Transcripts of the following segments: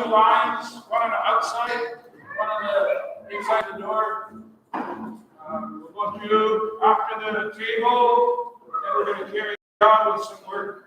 two lines, one on the outside, one on the inside the door. We'll go through after the table, and we're going to carry on with some work.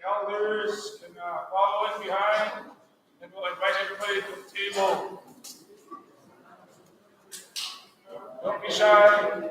Elders can follow in behind, and we'll invite everybody to the table. Don't be shy.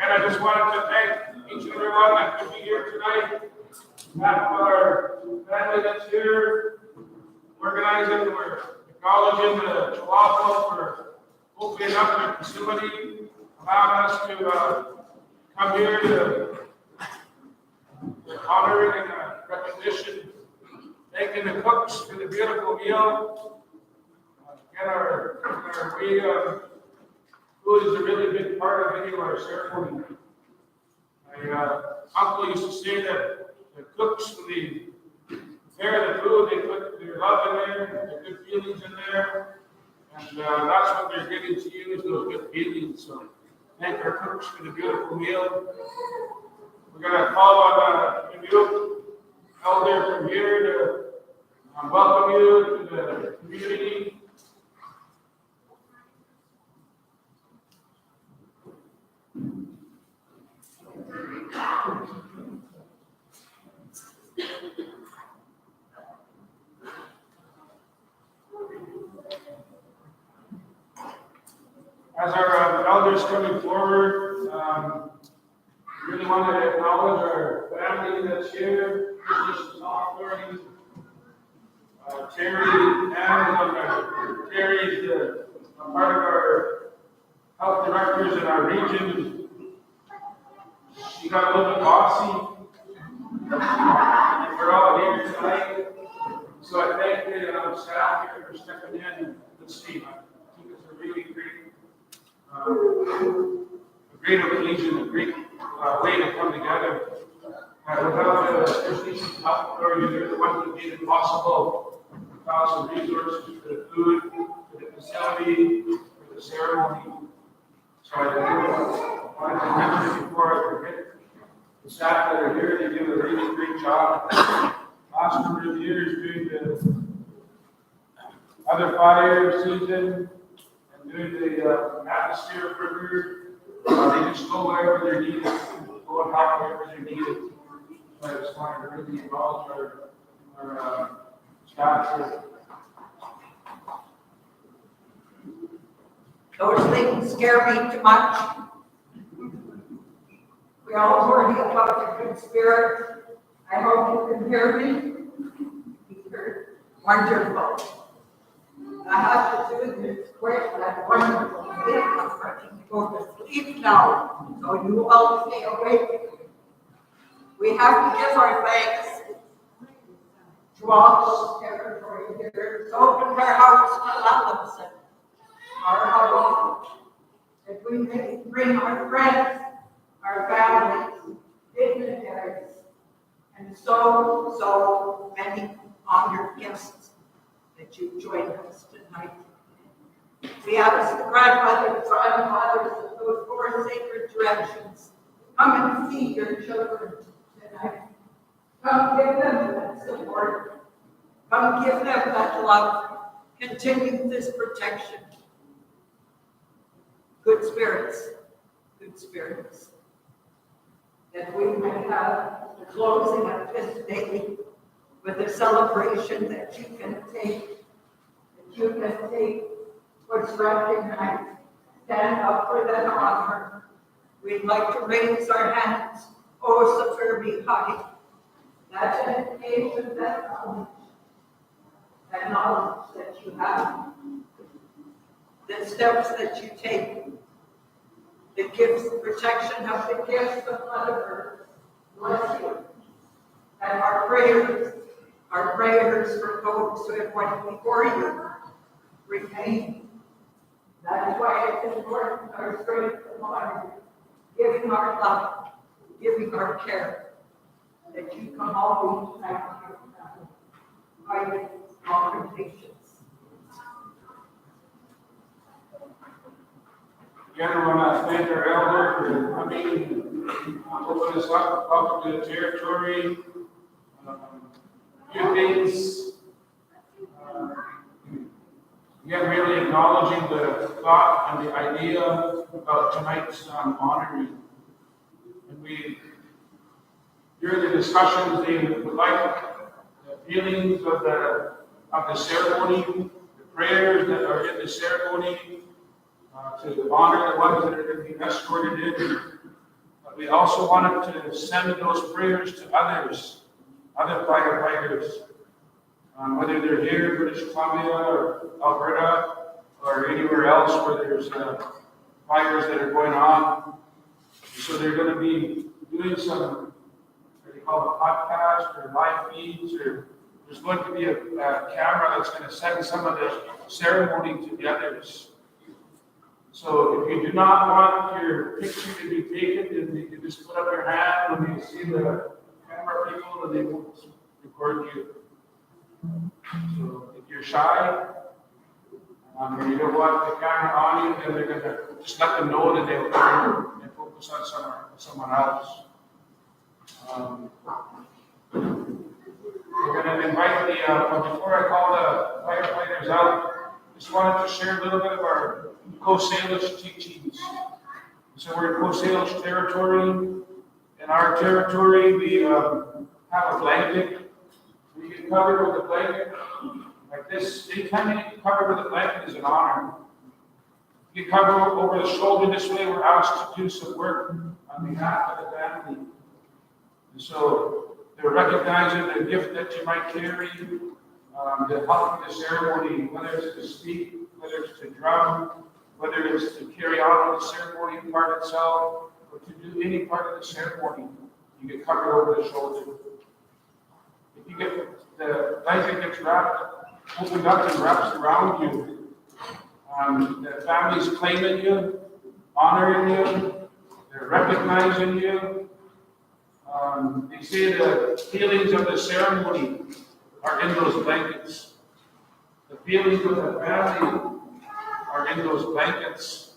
And I just wanted to thank each and every one that could be here tonight. Half of our family that's here, organizing, we're acknowledging the Chawathil for opening up their facility, allowing us to come here to honoring and recognition, thanking the cooks for the beautiful meal. Food is a really big part of any of our ceremony. My uncle used to say that the cooks, when they prepare the food, they put their love in there, their good feelings in there, and that's what they're giving to you, is those good feelings. So thank our cooks for the beautiful meal. We're going to call on the new elder from here to welcome you to the community. As our elders coming forward, we really want to acknowledge our family that's here. This authority, Terry, Terry is a part of our health directors in our region. She got a little bit bossy. We're all here tonight. So I thank the staff here for stepping in and let's see. I think it's a really great occasion, a great way to come together. Without the Christian Health Authority, they're the ones who made it possible. Found some resources for the food, for the facility, for the ceremony. So I wanted to mention before I forget, the staff that are here, they do a really great job. Last number of years doing the other fire season and doing the atmosphere burger. They just go wherever they're needed, go and help wherever they're needed. So I just wanted to really acknowledge our staff here. Those things scare me too much. We all worry about the good spirit. I hope you can hear me. You're wonderful. I have to do this quick, that wonderful thing. I'm ready to go to sleep now, so you all stay awake. We have to give our thanks to all those territory here. It's opened our house to love us, our house. If we may bring our friends, our families, dignitaries, and so many honored guests that you joined us tonight. We ask the grandmothers, grandfathers of those four sacred directions, come and see your children tonight. Come give them that support. Come give them that love. Continue this protection. Good spirits, good spirits. That we may have the closing of this day with a celebration that you can take what's recognized, stand up for that honor. We'd like to raise our hands, oh, so very high. That's an occasion, that knowledge that you have, the steps that you take, the gifts, the protection of the gifts of Mother Earth. Bless you. And our prayers for those who have went before you remain. That is why it's important, our strength and honor, giving our love, giving our care, that you come always back to your family, our patience. Again, I want to thank our elder for coming, open us up, welcome to the territory. Few things, again, really acknowledging the thought and the idea about tonight's honoring. And we, during the discussions, they would like the feelings of the ceremony, the prayers that are in the ceremony, to honor the ones that are going to be escorted in. we also wanted to send those prayers to others, other firefighters, whether they're here in British Columbia or Alberta or anywhere else where there's fires that are going on. So they're going to be doing some, what they call a podcast or live feeds, or there's going to be a camera that's going to send some of the ceremony to the others. So if you do not want your picture to be taken, then you can just put up your hand when you see the camera people and they won't record you. So if you're shy, and you don't want the camera on you, then they're going to just let them know that they'll turn and focus on someone else. We're going to invite before I call the firefighters out, just wanted to share a little bit of our Salish teachings. So we're in Salish territory. In our territory, we have a blanket. We get covered with a blanket like this. Anytime you get covered with a blanket is an honor. You get covered over the shoulder this way, we're asked to do some work on behalf of the family. And so they're recognizing the gift that you might carry, to help the ceremony, whether it's to speak, whether it's to drum, whether it's to carry on with the ceremony part itself, or to do any part of the ceremony, you get covered over the shoulder. If you get the blanket gets opened up and wraps around you, the family's claiming you, honoring you, they're recognizing you. They say the feelings of the ceremony are in those blankets. The feelings of the family are in those blankets.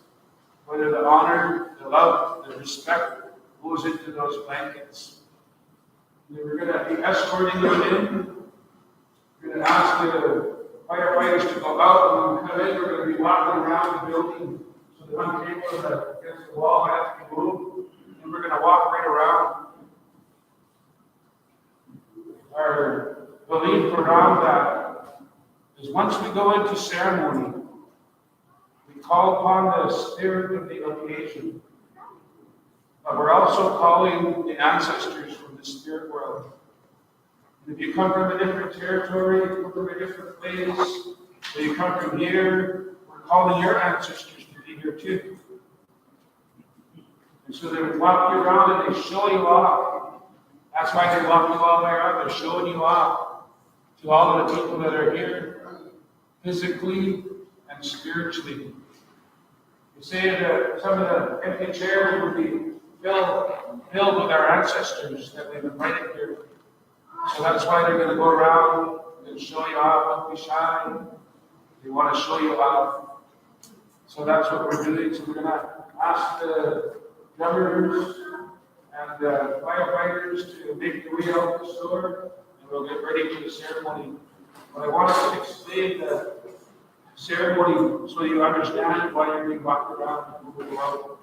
Whether the honor, the love, the respect goes into those blankets. And we're going to be escorting them in. We're going to ask the firefighters to go out, and when we come in, we're going to be walking around the building. So the one table is against the wall has to be moved, and we're going to walk right around. Our belief around that is once we go into ceremony, we call upon the spirit of the occasion. But we're also calling the ancestors from the spirit world. And if you come from a different territory, you come from a different place, or you come from here, we're calling your ancestors to be here too. And so they would walk you around and they show you off. That's why they walk you all the way around. They're showing you off to all of the people that are here, physically and spiritually. You say that some of the empty chairs would be filled with our ancestors that we've invited here. So that's why they're going to go around and show you off. Don't be shy. They want to show you off. So that's what we're doing. So we're going to ask the drummers and firefighters to make their way out the store, and we'll get ready for the ceremony. But I wanted to explain the ceremony so you understand why you're being walked around and moving out.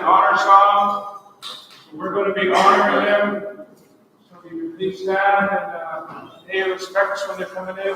an honor song. We're going to be honoring them. So you please stand and pay respects when they're coming in.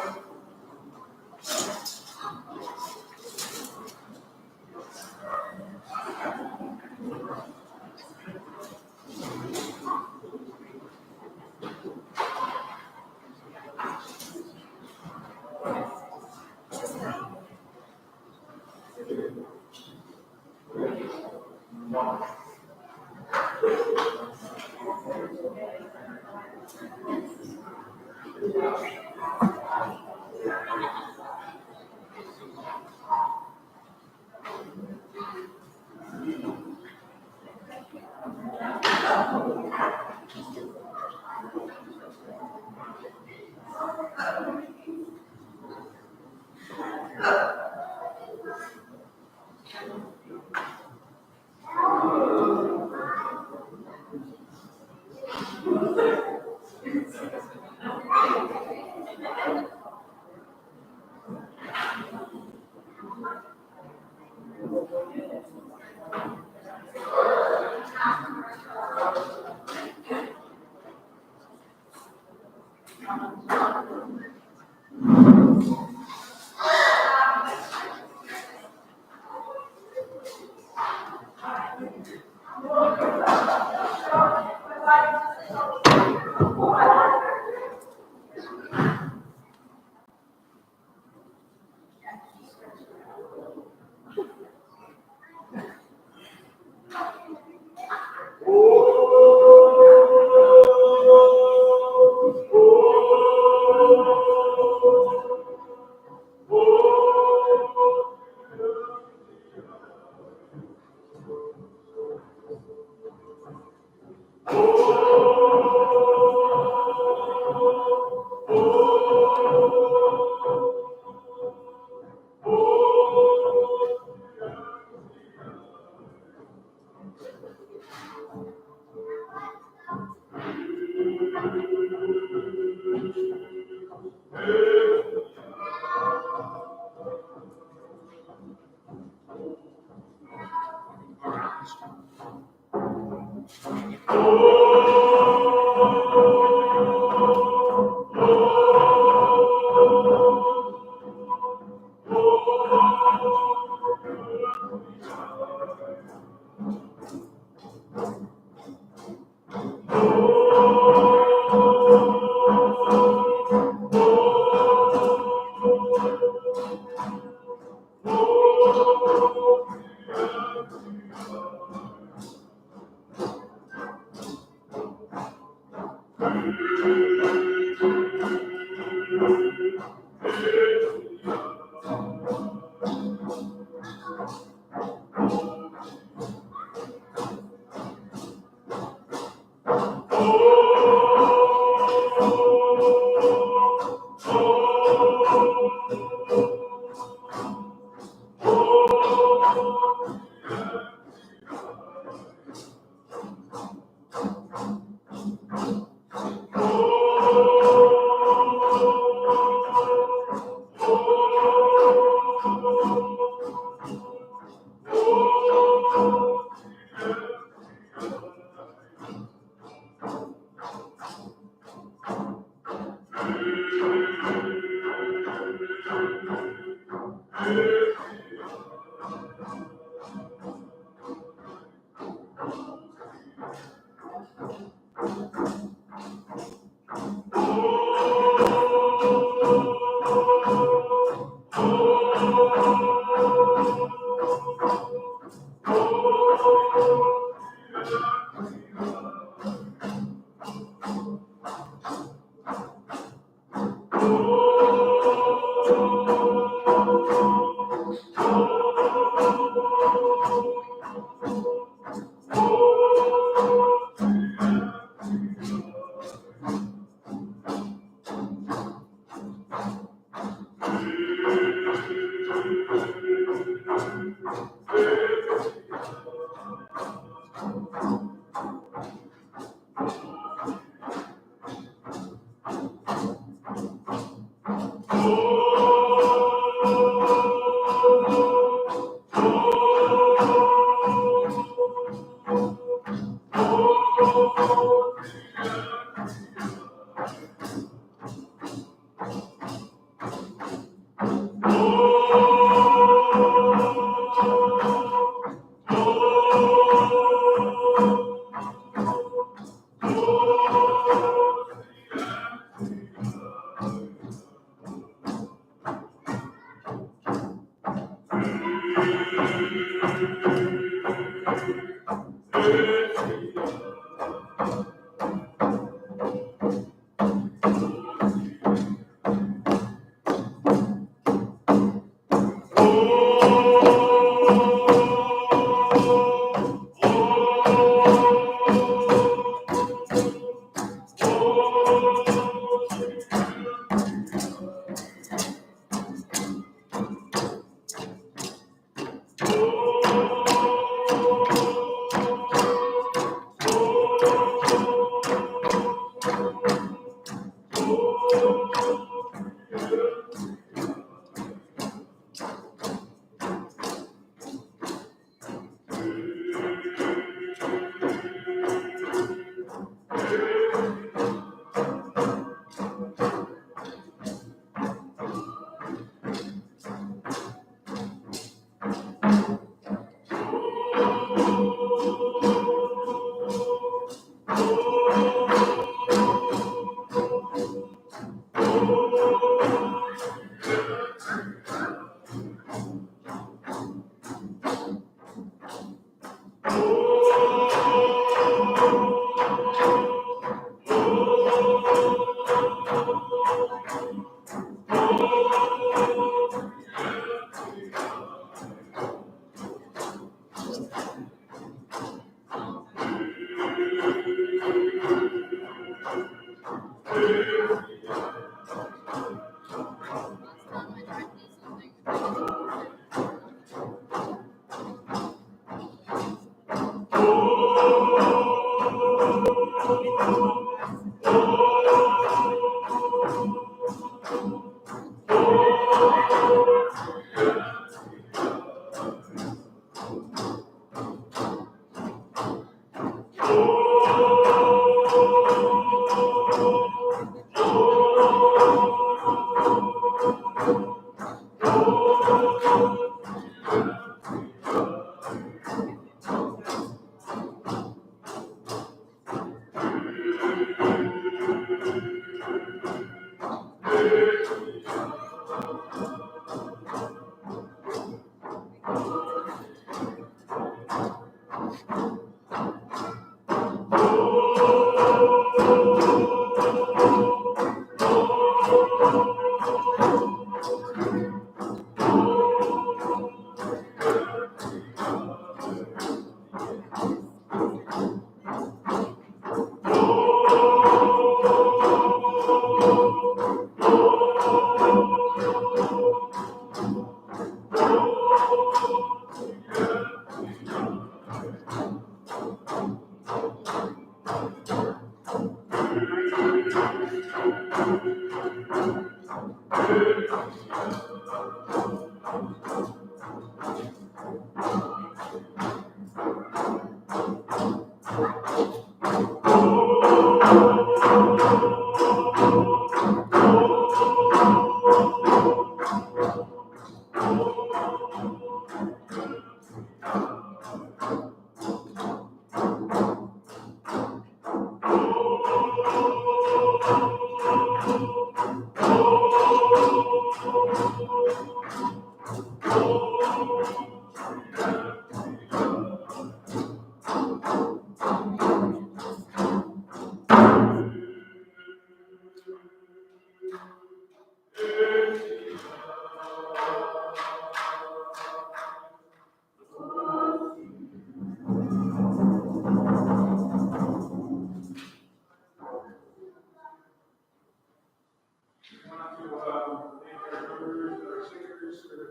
Want to thank our members, our singers for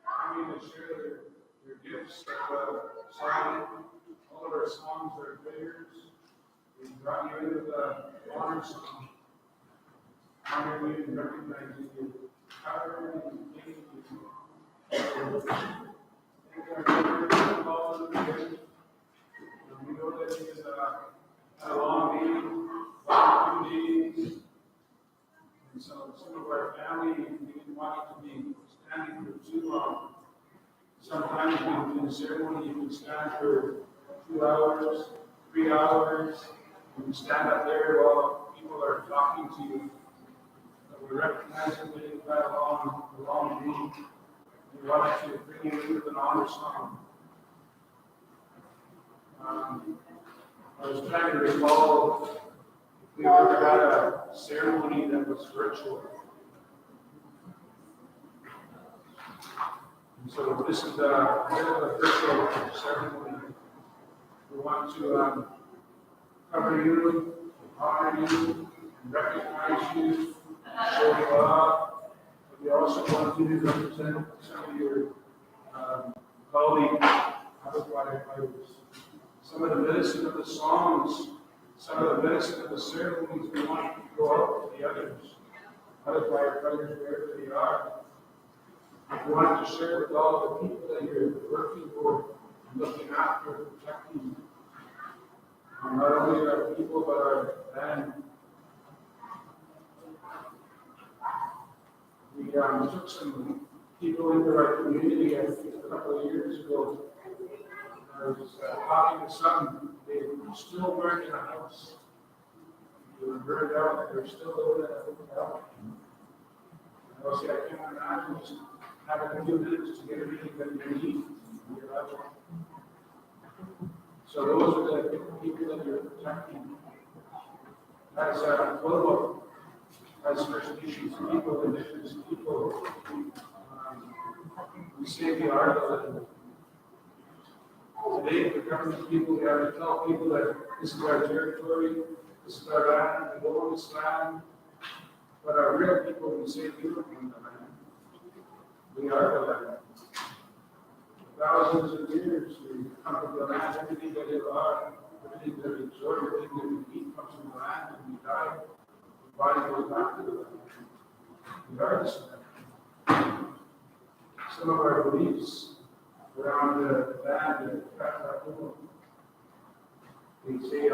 coming to share their gifts of song. All of our songs are prayers. We brought you in with the honor song. Honor you and recognizing you. Power and thank you. Thank our members and all of them. We know that he has had a long day, long 2 days. And so some of our family, we didn't want it to be standing for too long. Sometimes in the ceremony, you can stand for 2 hours, 3 hours. You can stand up there while people are talking to you. But we recognize that you've got a long day. We wanted to bring you in with an honor song. I was trying to recall if we ever had a ceremony that was virtual. And so this is a virtual ceremony. We want to cover you, honor you, and recognize you, show you love. But we also want you to represent some of your colleagues, other firefighters. Some of the medicine of the songs, some of the medicine of the ceremonies, we want you to go out to the others, other firefighters, wherever they are. We want to share with all the people that you're working for, looking after, protecting. And not only our people, but our land. We took some people into our community a couple of years ago. I was talking to some, they still weren't in a house. They were burned out, they're still living in a hotel. And I said, I can't imagine just having a few minutes to get everything that you need in your life. So those are the people that you're protecting. As global, as First Nations people, Indigenous people, we say we are the land. Today, the government people, we have to tell people that this is our territory, this is our land, we own this land. But our real people, we say we don't own the land. We are the land. Thousands of years, we come from the land, everything that we are, everything that we absorb, everything that we eat comes from the land, and we die. The body goes back to the land. We are this land. Some of our beliefs around the land and Chawathil, they say at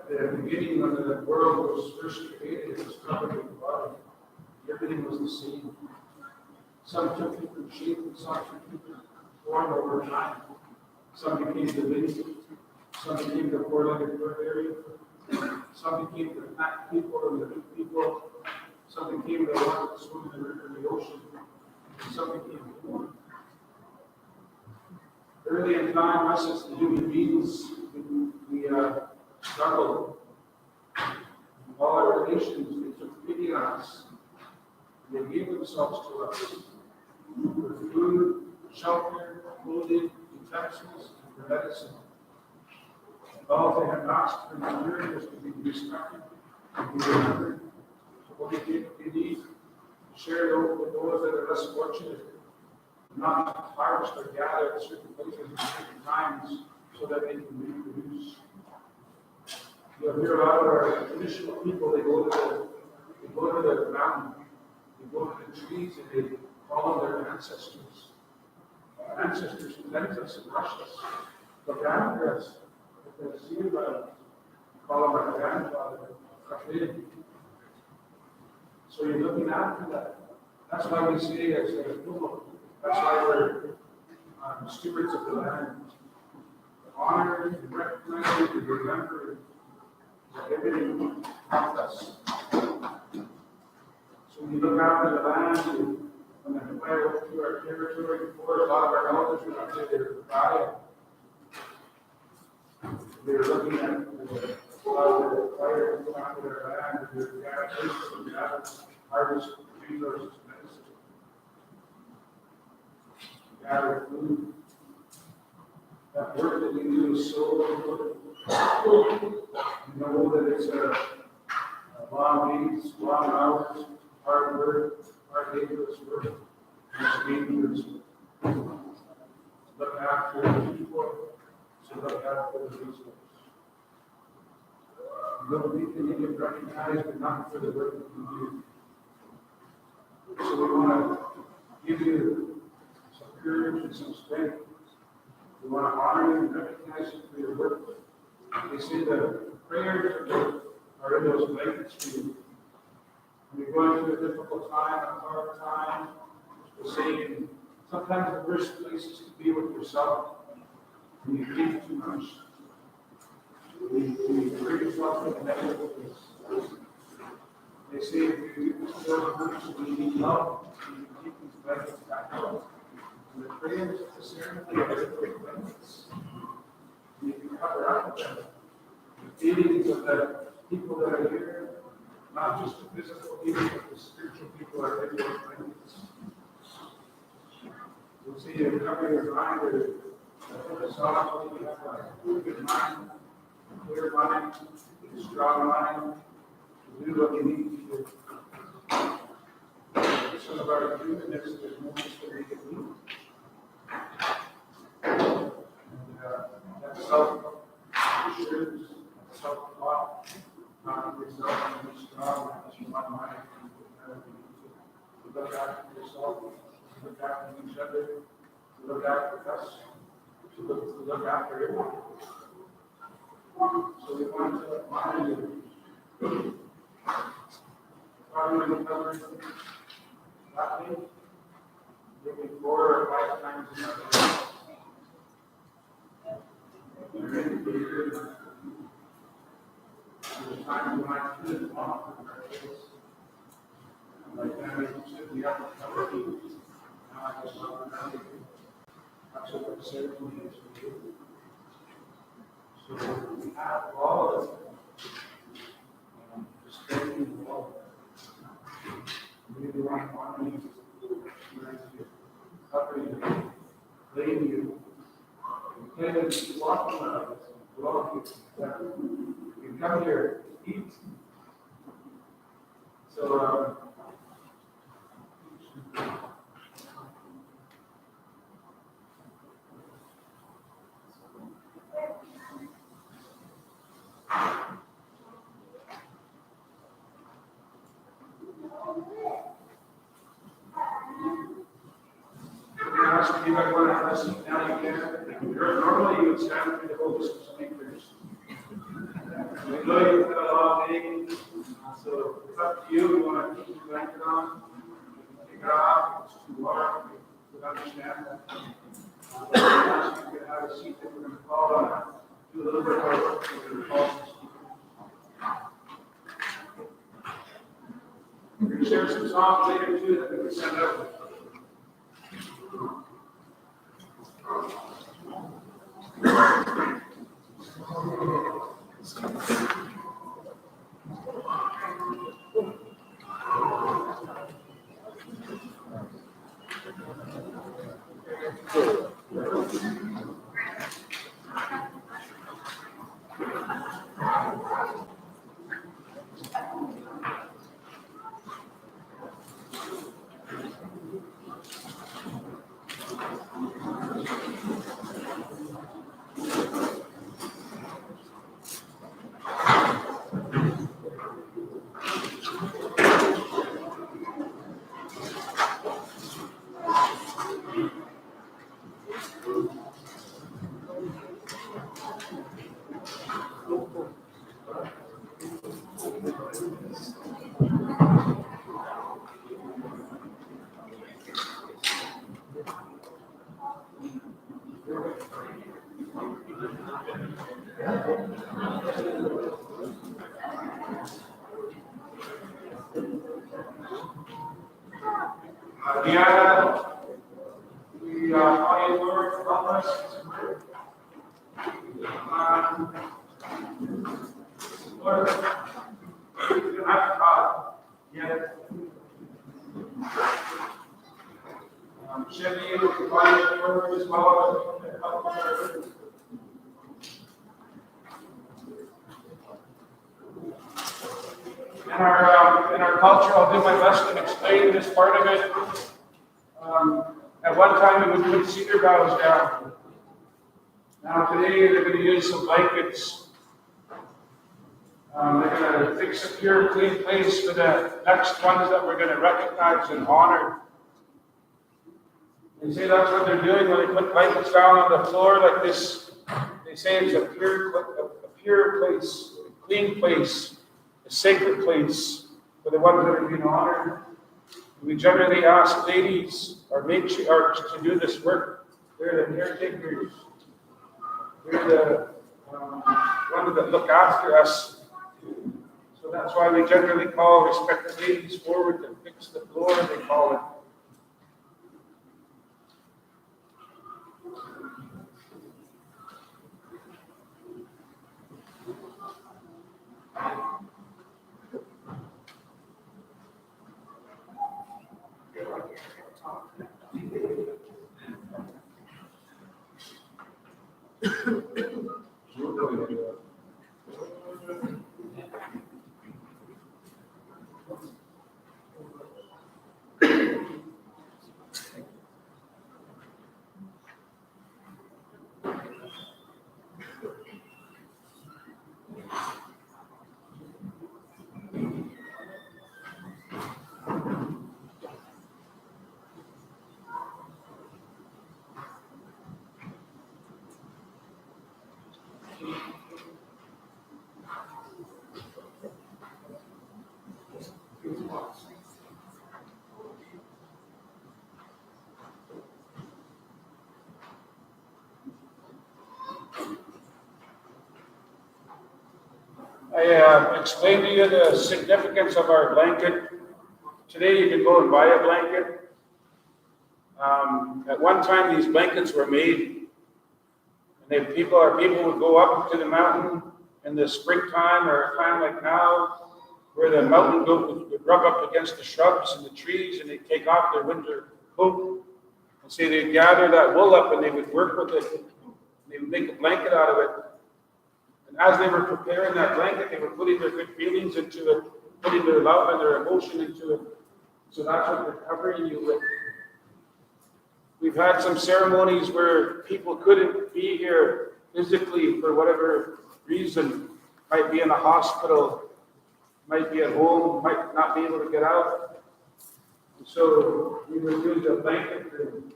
the beginning when the world was first created, it was covered with blood. Everything was the same. Some took different shape and some took different form over time. Some became the lizard, some became the four-legged fur some became the fat people and the big people, some became the ones that swim in the river and the ocean, and some became human. Early in time, us as the human beings, we struggled. All our relations, they took pity on us. They gave themselves to us for food, shelter, clothing, utensils, and for medicine. All they had asked for the year was to be respected and be remembered. So what they need to share those with those that are less fortunate, not harvest or gather at certain places at certain times so that they can reproduce. You'll hear a lot of our traditional people, they go to the mountain. They go to the trees and they follow their ancestors. Our ancestors protect us and brush us, look after us. If they see about call them our grandfather, Chawathil. So you're looking after that. That's why we say as a people, that's why we're stewards of the land. Honor and recognize and remember that everything helps us. So when you look after the land, when the fire went through our territory before, a lot of our elders were up there, they were crying. They were looking at the fire going after their land, and they were gathering harvest resources, medicine, gather food. That work that we do is so important. You know that it's a long days, long hours, hard work, hard laborious work, and it's dangerous work. Look after the people, so look after the resources. You don't need to get recognized, but not for the work that you do. So we want to give you some courage and some strength. We want to honor you and recognize you for your work. They say the prayers are in those blankets for you. When you're going through a difficult time, a hard time, we're saying sometimes the worst place is to be with yourself. When you think too much, when you bring yourself to the negative place. They say if you feel hurt, when you need love, you can keep these blankets back up. And the prayers, the ceremony, are different blankets. blankets. You can cover up the feelings of the people that are here, not just the physical people, but the spiritual people are in those blankets. You'll see you cover your mind with a soft, you have a good mind, a clear mind, a strong mind, to do what you need to do. Some of our humanness is moments that we can do. And that self-assurance, self-thought, not yourself and be strong, that's your mind. To look after yourself, to look after each other, to look after us, to look after everyone. So we want to honor you. Father, we cover that week, maybe 4 or 5 times in our day. We're ready to be here. There's times when I feel off in our face. My family should be up and cover me. Now I just want to know that's what the ceremony is for you. So we have all of it. Just thank you all. We really want to honor you, cover you, claim you. We claim that you walk with us, belong to you. You come here, eat. So, if you want to have a seat now, you can. Normally, you would stand for the host of speakers. We know you've had a long day, so it's up to you. You want to keep your blanket on, take it off, it's too warm, you understand that. You can have a seat that we're going to call on, do a little bit of work, we're going to call some speakers. We're going to share some songs later too that we can send out. We call you Lord, help us. Lord, we don't have to call yet. Chevy, we call you Lord as well. In our culture, I'll do my best to explain this part of it. At one time, we would put cedar boughs down. Now today, they're going to use some blankets. They're going to fix a pure, clean place for the next ones that we're going to recognize and honor. They say that's what they're doing when they put blankets down on the floor like this. They say it's a pure place, a clean place, a sacred place for the ones that are being honored. We generally ask ladies or matriarchs to do this work. They're the caretakers. They're the ones that look after us. So that's why we generally call respected ladies forward to fix the floor, they call it. I explained to you the significance of our blanket. Today you can go and buy a blanket. At one time these blankets were made, and people would go up to the mountain in the springtime or a time like now, where the mountain goat would rub up against the shrubs and the trees, and they'd take off their winter coat. And so they'd gather that wool up and they would work with it. And they would make a blanket out of it. And as they were preparing that blanket, they were putting their good feelings into it, putting their love and their emotion into it. So that's what they're covering you with. We've had some ceremonies where people couldn't be here physically for whatever reason. Might be in a hospital, might be at home, might not be able to get out. And so we would use a blanket, and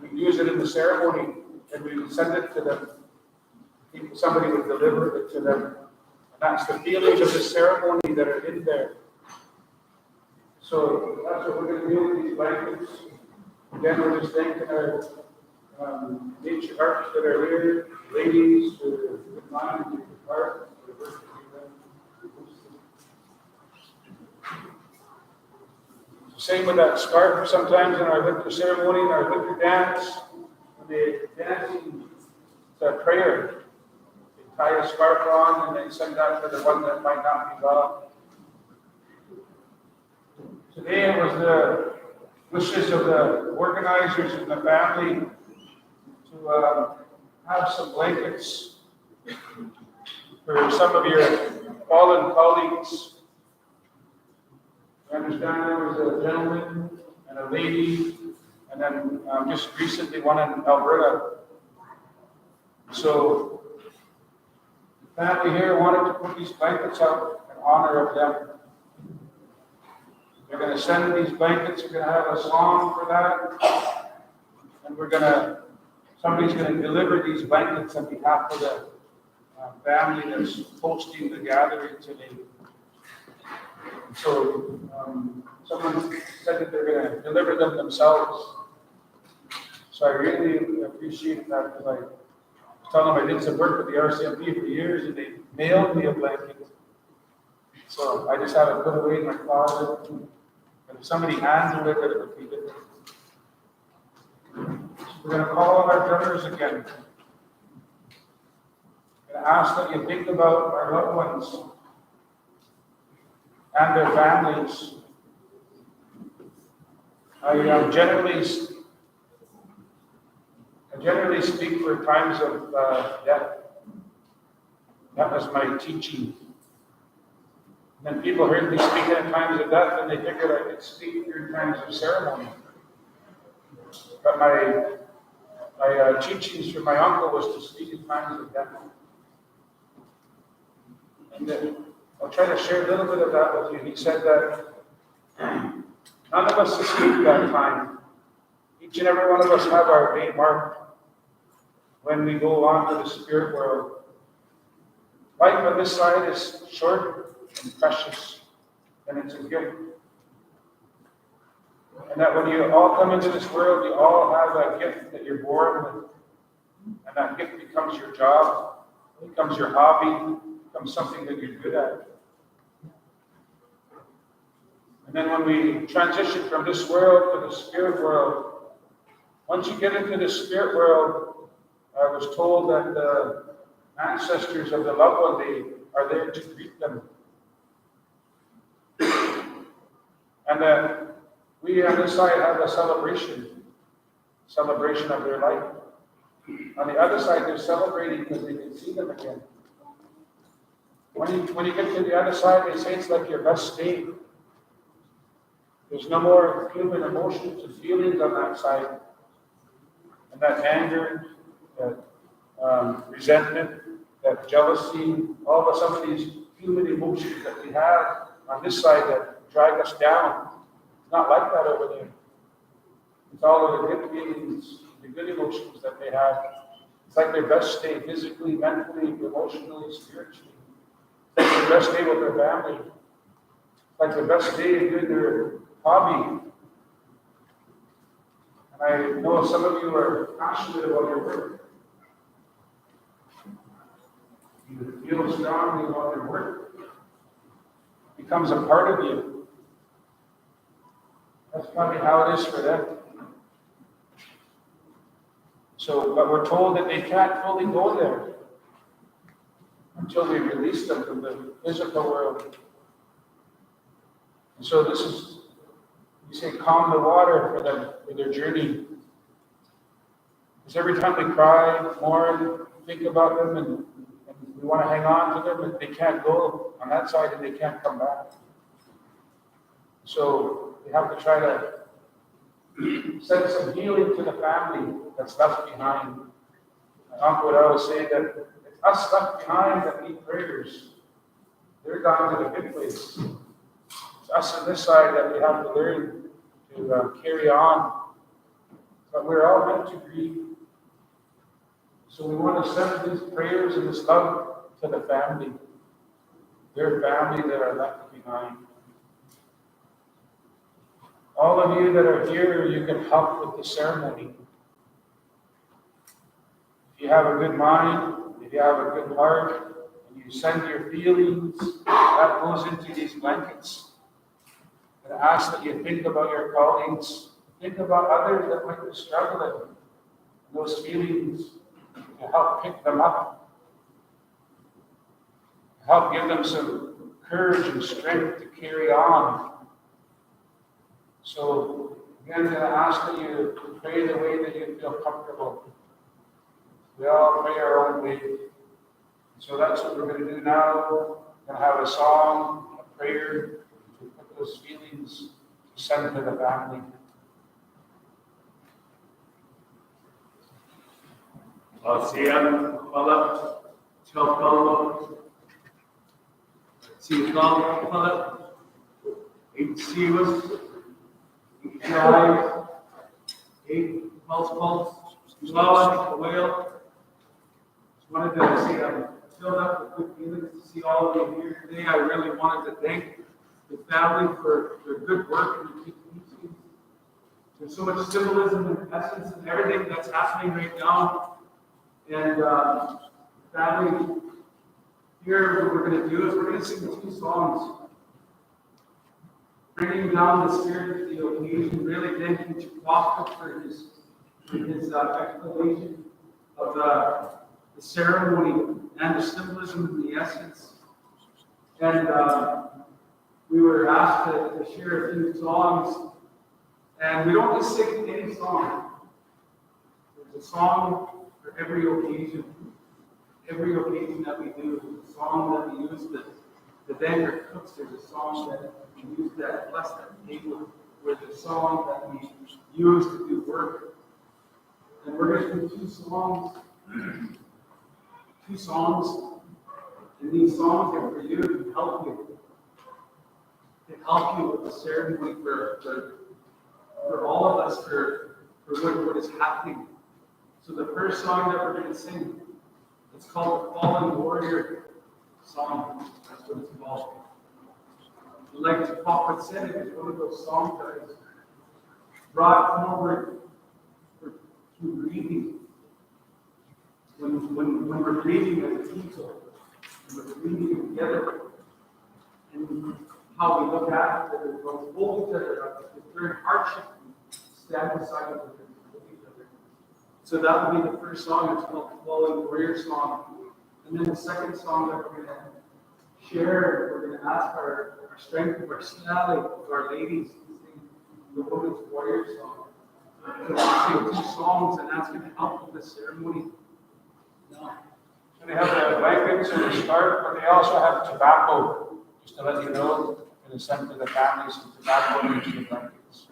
we'd use it in the ceremony, and we would send it to them. Somebody would deliver it to them. And that's the feelings of the ceremony that are in there. So that's what we're going to do with these blankets. Again, we're just thanking our matriarchs that are here, ladies, for their good mind and good heart, for the work that you've done. Same with that scarf. Sometimes in our winter ceremony, in our winter dance, when they're dancing, it's a prayer. Tie a scarf on and then send that for the one that might not be well. Today it was the wishes of the organizers and the family to have some blankets for some of your fallen colleagues. I understand there was a gentleman and a lady, and then just recently one in Alberta. So family here wanted to put these blankets out in honor of them. They're going to send these blankets. We're going to have a song for that. And somebody's going to deliver these blankets on behalf of the family that's hosting the gathering today. So someone said that they're going to deliver them themselves. So I really appreciate that, because I tell them I did some work with the RCMP for years, and they mailed me a blanket. So I just have it put away in my closet. And if somebody hands it, it would be good. So we're going to call on our drummers again. I'm going to ask that you think about our loved ones and their families. I generally speak for times of death. That was my teaching. And then people heard me speaking at times of death, and they figured I could speak during times of ceremony. But my teachings from my uncle was to speak in times of death. And then I'll try to share a little bit of that with you. He said that none of us escape that time. Each and every one of us have our day marked when we go on to the spirit world. Life on this side is short and precious, and it's a gift. And that when you all come into this world, you all have a gift that you're born with. And that gift becomes your job, becomes your hobby, becomes something that you're good at. And then when we transition from this world to the spirit world, once you get into the spirit world, I was told that the ancestors of the loved one, they are there to greet them. And that we on this side have a celebration of their life. On the other side, they're celebrating because they can see them again. When you get to the other side, they say it's like your best day. There's no more human emotions and feelings on that side. And that anger, that resentment, that jealousy, some of these human emotions that we have on this side that drag us down. It's not like that over there. It's all of the good feelings, the good emotions that they have. It's like their best day, physically, mentally, emotionally, spiritually. It's like their best day with their family. It's like the best day doing their hobby. And I know some of you are passionate about your work. You feel strongly about your work. It becomes a part of you. That's probably how it is for them. So, but we're told that they can't fully go there until we release them from the physical world. And so this is, we say, calm the water for them, for their journey. Because every time we cry, mourn, think about them, and we want to hang on to them, and they can't go on that side and they can't come back. So we have to try to send some healing to the family that's left behind. My uncle would always say that it's us left behind that need prayers. They're gone to the good place. It's us on this side that we have to learn to carry on. But we're all meant to grieve. So we want to send these prayers and this love to the family, their family that are left behind. All of you that are here, you can help with the ceremony. If you have a good mind, if you have a good heart, and you send your feelings, that goes into these blankets. And I ask that you think about your colleagues, think about others that might be struggling, those feelings, to help pick them up, help give them some courage and strength to carry on. So, again, I'm going to ask that you pray the way that you feel comfortable. We all pray our own way. So that's what we're going to do now. We're going to have a song, a prayer, to put those feelings to send to the family. Just wanted to say I'm filled up with good feelings to see all of you here today. I really wanted to thank the family for their good work and the teachings. There's so much symbolism and essence and everything that's happening right now. And family, here what we're going to do is we're going to sing 2 songs. Bringing down the spirit of the occasion, really thanking Chawathil for his explanation of the ceremony and the symbolism and the essence. And we were asked to share a few songs, and we don't just sing any song. There's a song for every occasion that we do, a song that we use the vendor cooks. There's a song that we use that bless that table. There's a song that we use to do work. And we're going to do 2 songs. 2 songs. And these songs are for you to help you. To help you with the ceremony for all of us, for what is happening. So the first song that we're going to sing, it's called the Fallen Warrior Song. That's what it's called. Like Chawathil said, it's one of those songs that is brought forward through grieving. When we're grieving as a people, when we're grieving together, and how we look at each other, we hold each other up. If during hardship, we stand beside each other and hold each other. So that would be the first song. It's called the Fallen Warrior Song. And then the second song that we're going to share, we're going to ask our strength of our Salish, of our ladies, to sing the Women's Warrior Song. sing 2 songs and ask you to help with the ceremony? No. So they have the blankets and the start, but they also have tobacco, just to let you know, and to send to the families some tobacco and the blankets.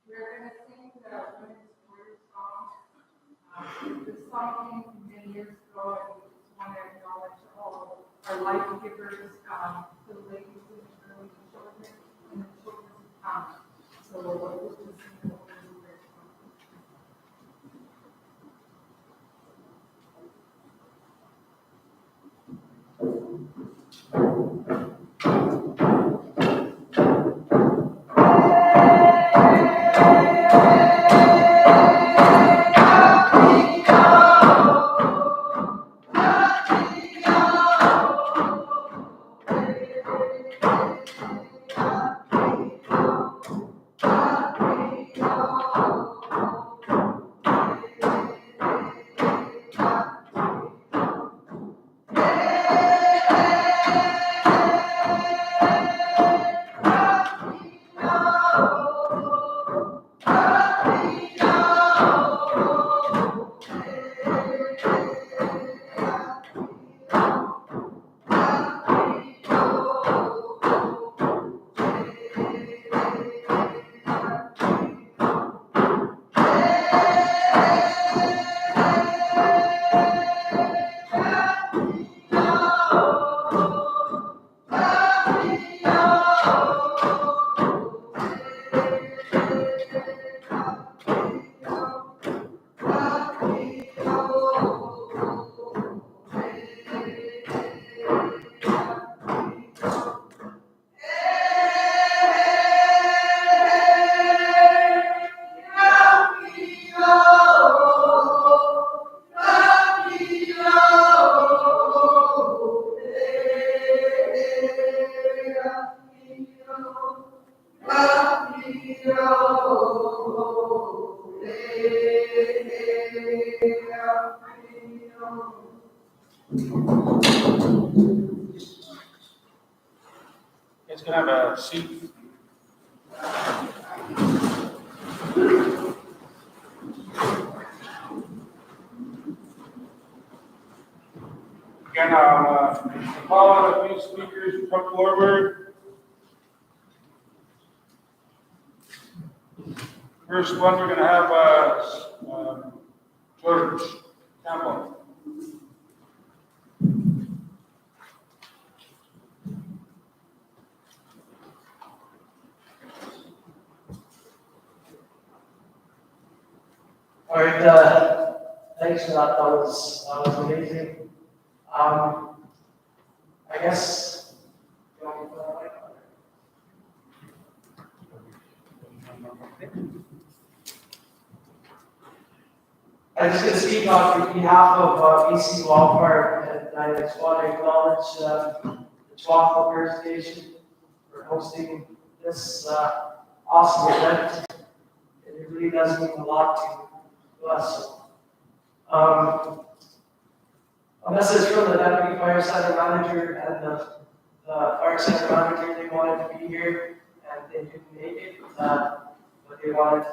We're going to sing the Women's Warrior song. This song came from many years ago, and we just want to acknowledge all our life givers, the ladies in the early children, and the children to come. So we'll just sing the Women's Warrior song. It's gonna have a seat. Again, I'll call on a few speakers to come forward. First one, we're gonna have George Campbell. All right, thanks for that. That was amazing. I guess. I'm just going to speak on behalf of BC Wildfire, and I just want to acknowledge the Chawathil First Station for hosting this awesome event. It really does mean a lot to us. A message from the Deputy Fire Center Manager and the Fire Center Manager. They wanted to be here and they couldn't make it, but they wanted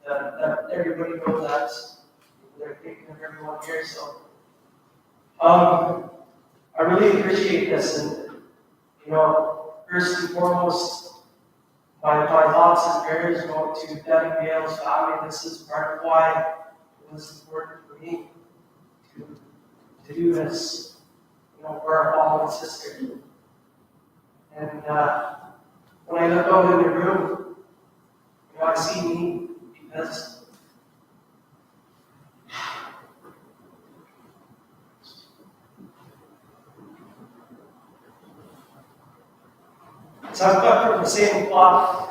that everybody know that they're thinking of everyone here. So I really appreciate this, and first and foremost, my thoughts and prayers go to Devin Gale's family. This is part of why it was important for me to do this, for our fallen sister. And when I look out in the room, I see me because so I'm cut from the same cloth.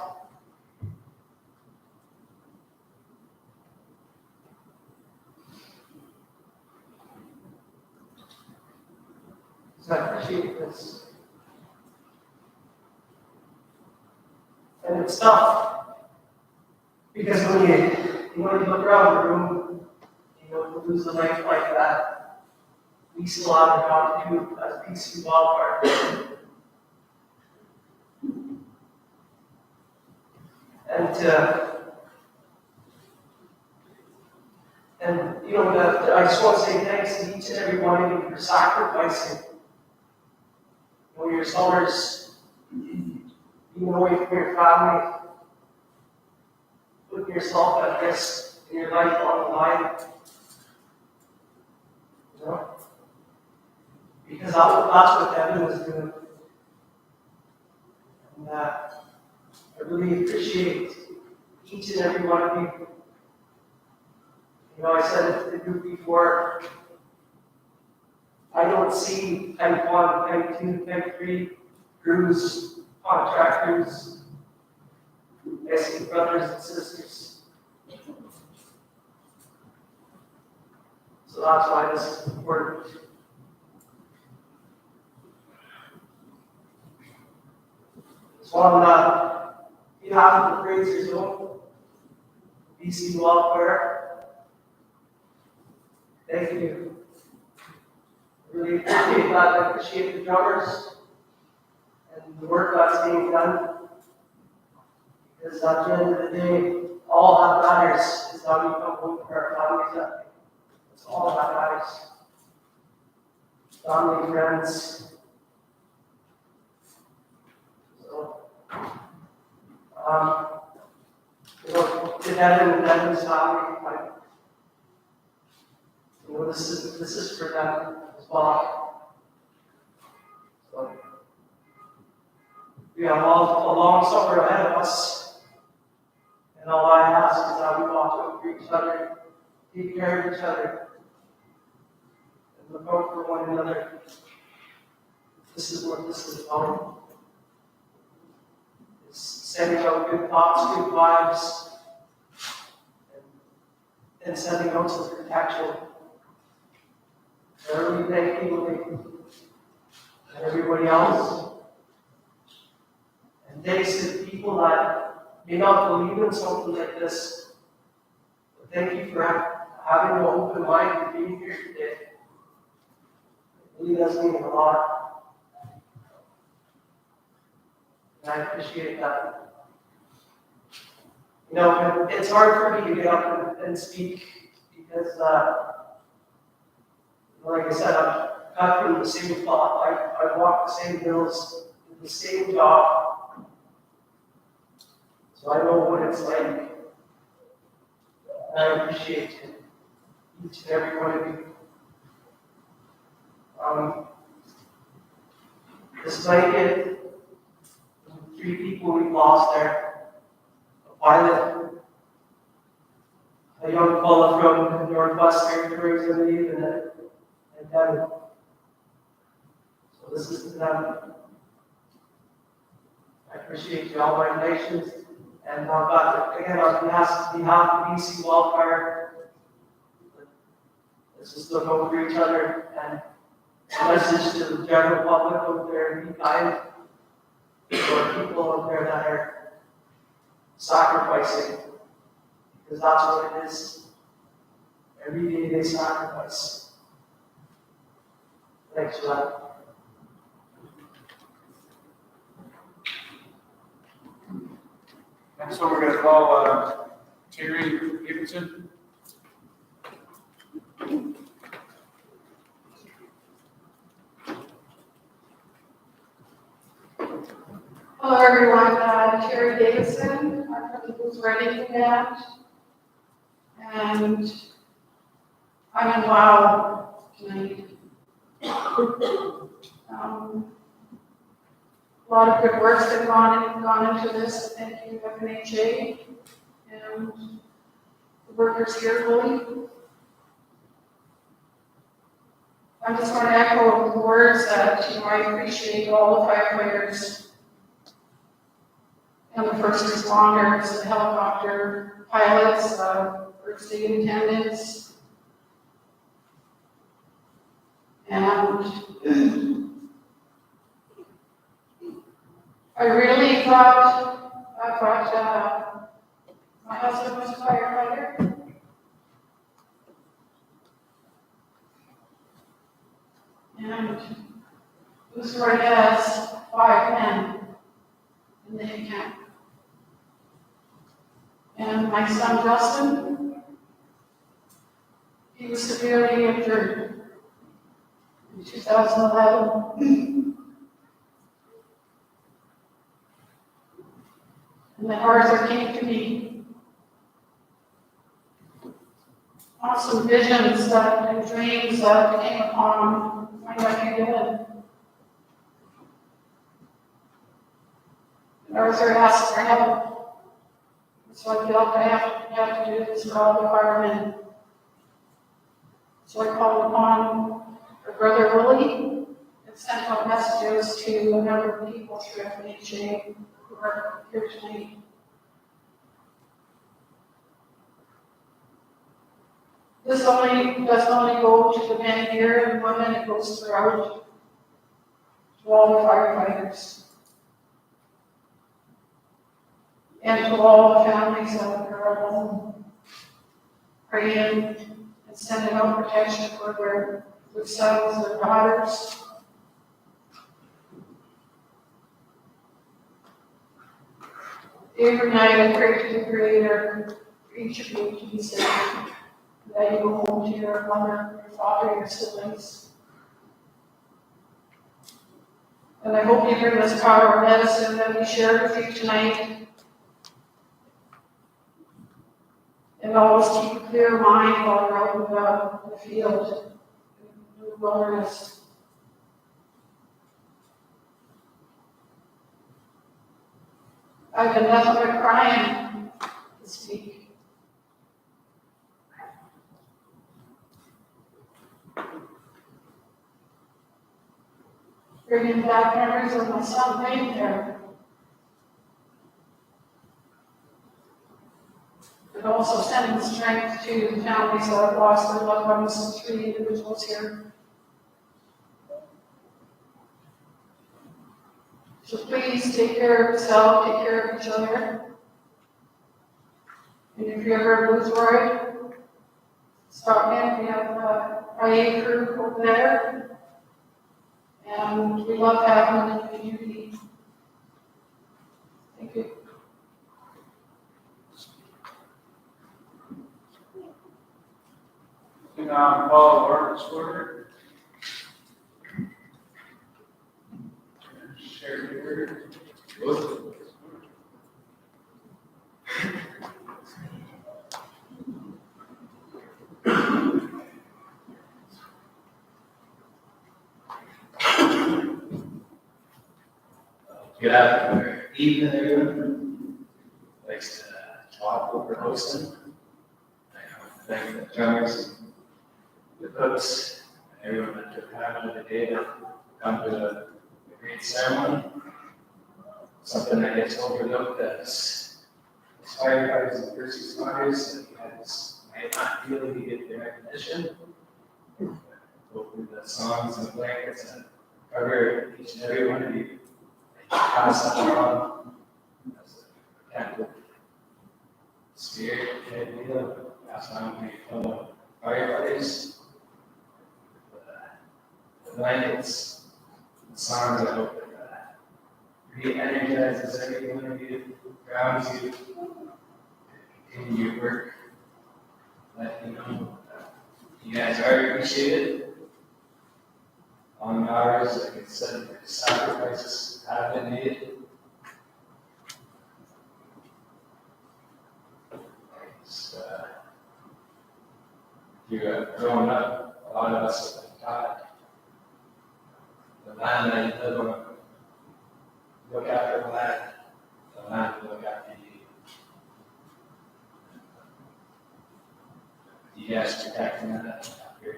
So I appreciate this. And it's tough. Because when you look around the room, to lose a life like that, we still have a job to do as BC Wildfire. I just want to say thanks to each and every one of you for sacrificing your summers, being away from your family, putting yourself at risk in your life on the line. Because that's what Devin was doing. And I really appreciate each and every one of you. I said it to the group before, I don't see type 1, type 2, type 3 crews, contractors. I see brothers and sisters. So that's why this is important. So on behalf of the Fraser Zone, BC Wildfire, thank you. I really appreciate that. I appreciate the drummers and the work that's being done. Because at the end of the day, all that matters is how we come home to our families. That's all that matters. Family, friends. So, to Devin and Devin's family, this is for them as well. So, we have a long summer ahead of us, and all I ask is that we watch out for each other, take care of each other, and look out for one another. This is what this is about. It's sending out good thoughts, good vibes, and sending out some protection. I really thank you and everybody else. And thanks to the people that may not believe in something like this. But thank you for having an open mind and being here today. really does mean a lot. And I appreciate that. You know, it's hard for me to get up and speak because, like I said, I'm cut from the same cloth. I walk the same hills, do the same job. So I know what it's like. And I appreciate each and every one of you. This blanket, 3 people we've lost there. A pilot, a young fella from the Northwest Territories, I believe, and Devin. So this is to them. I appreciate you all, my nations. And God, again, on behalf of BC Wildfire, let's just look over each other and a message to the general public out there, be kind. There are people out there that are sacrificing, because that's what it is. Every day they sacrifice. Thanks for that. And so we're going to call Terry Davidson. Hello everyone, Terry Davidson, I'm from the Booth Writing Command, and I'm in Wow tonight. A lot of good work's have gone into this. Thank you, FNHA, and the workers here, really. I'm just going to echo the words that, I appreciate all the firefighters and the first responders, the helicopter pilots, first aid attendants, and I really thought my husband was a firefighter. And Booth Right has 5 men in the camp. And my son Justin, he was severely injured in 2011. And then Arthur came to me on some visions and dreams that came upon my nephew Dylan. And Arthur asked for help. So I felt I have to do this for all the firemen. So I called upon our brother Willie and sent out messages to a number of people through FNHA who are here tonight. This doesn't only go to the men here and women, it goes throughout to all the firefighters. And to all the families that are at home, praying and sending out protection for their sons, their daughters. Every night I pray to the Creator for each of you to be saved, that you go home to your mother, your father, your siblings. And I hope you bring this power of medicine that we shared with you tonight. And always keep a clear mind while you're out in the field, in the wilderness. I've been nothing but crying this week. Bringing back memories of my son laying there. But also sending strength to the families that have lost their loved ones, 3 individuals here. So please take care of yourself, take care of each other. And if you're ever in Boothroyd, stop in. We have a IA crew over there. and we love having them in the community. Thank you. And Paul Lawrence order. Share your Good afternoon, evening, everyone. Thanks to Chawathil for hosting. I want to thank the drummers, the cooks, and everyone that took time out of the day to come to the great ceremony. Something that gets overlooked as firefighters and first responders that guys might not really get the recognition. Hopefully the songs and the blankets that cover each and every one of you pass that on as a Catholic spirit idea, pass on to my fellow firefighters. The blankets, the songs, I hope that re-energizes every one of you, grounds you, to continue your work. Let you know that you guys are appreciated. On hours, like I said, the sacrifices have been made. You have grown up, a lot of us have been taught the land that you live on. Look after the land will look after you. You guys protecting that, your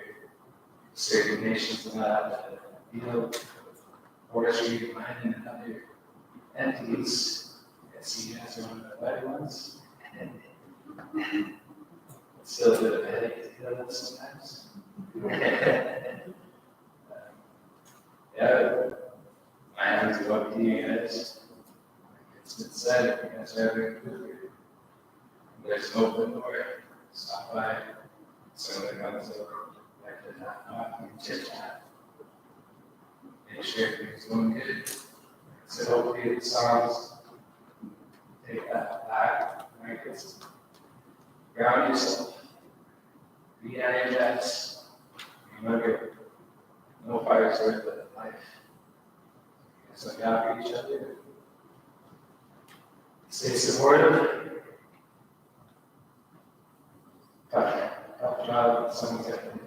certain nations and that, forestry, mining, and other entities. I see you guys are one of the better ones. It's still a bit of a headache to deal with sometimes. Yeah, my hands go up to you guys. It's been said, if you guys are ever included, there's an open door. Stop by. Someone comes over, like to talk and chit chat. Make sure everything's going good. So hopefully the songs take that back, right? It's ground yourself. Re-energize. Remember, no fire's worth but life. So look out for each other. Stay supportive. Tough job, someone's got to pay.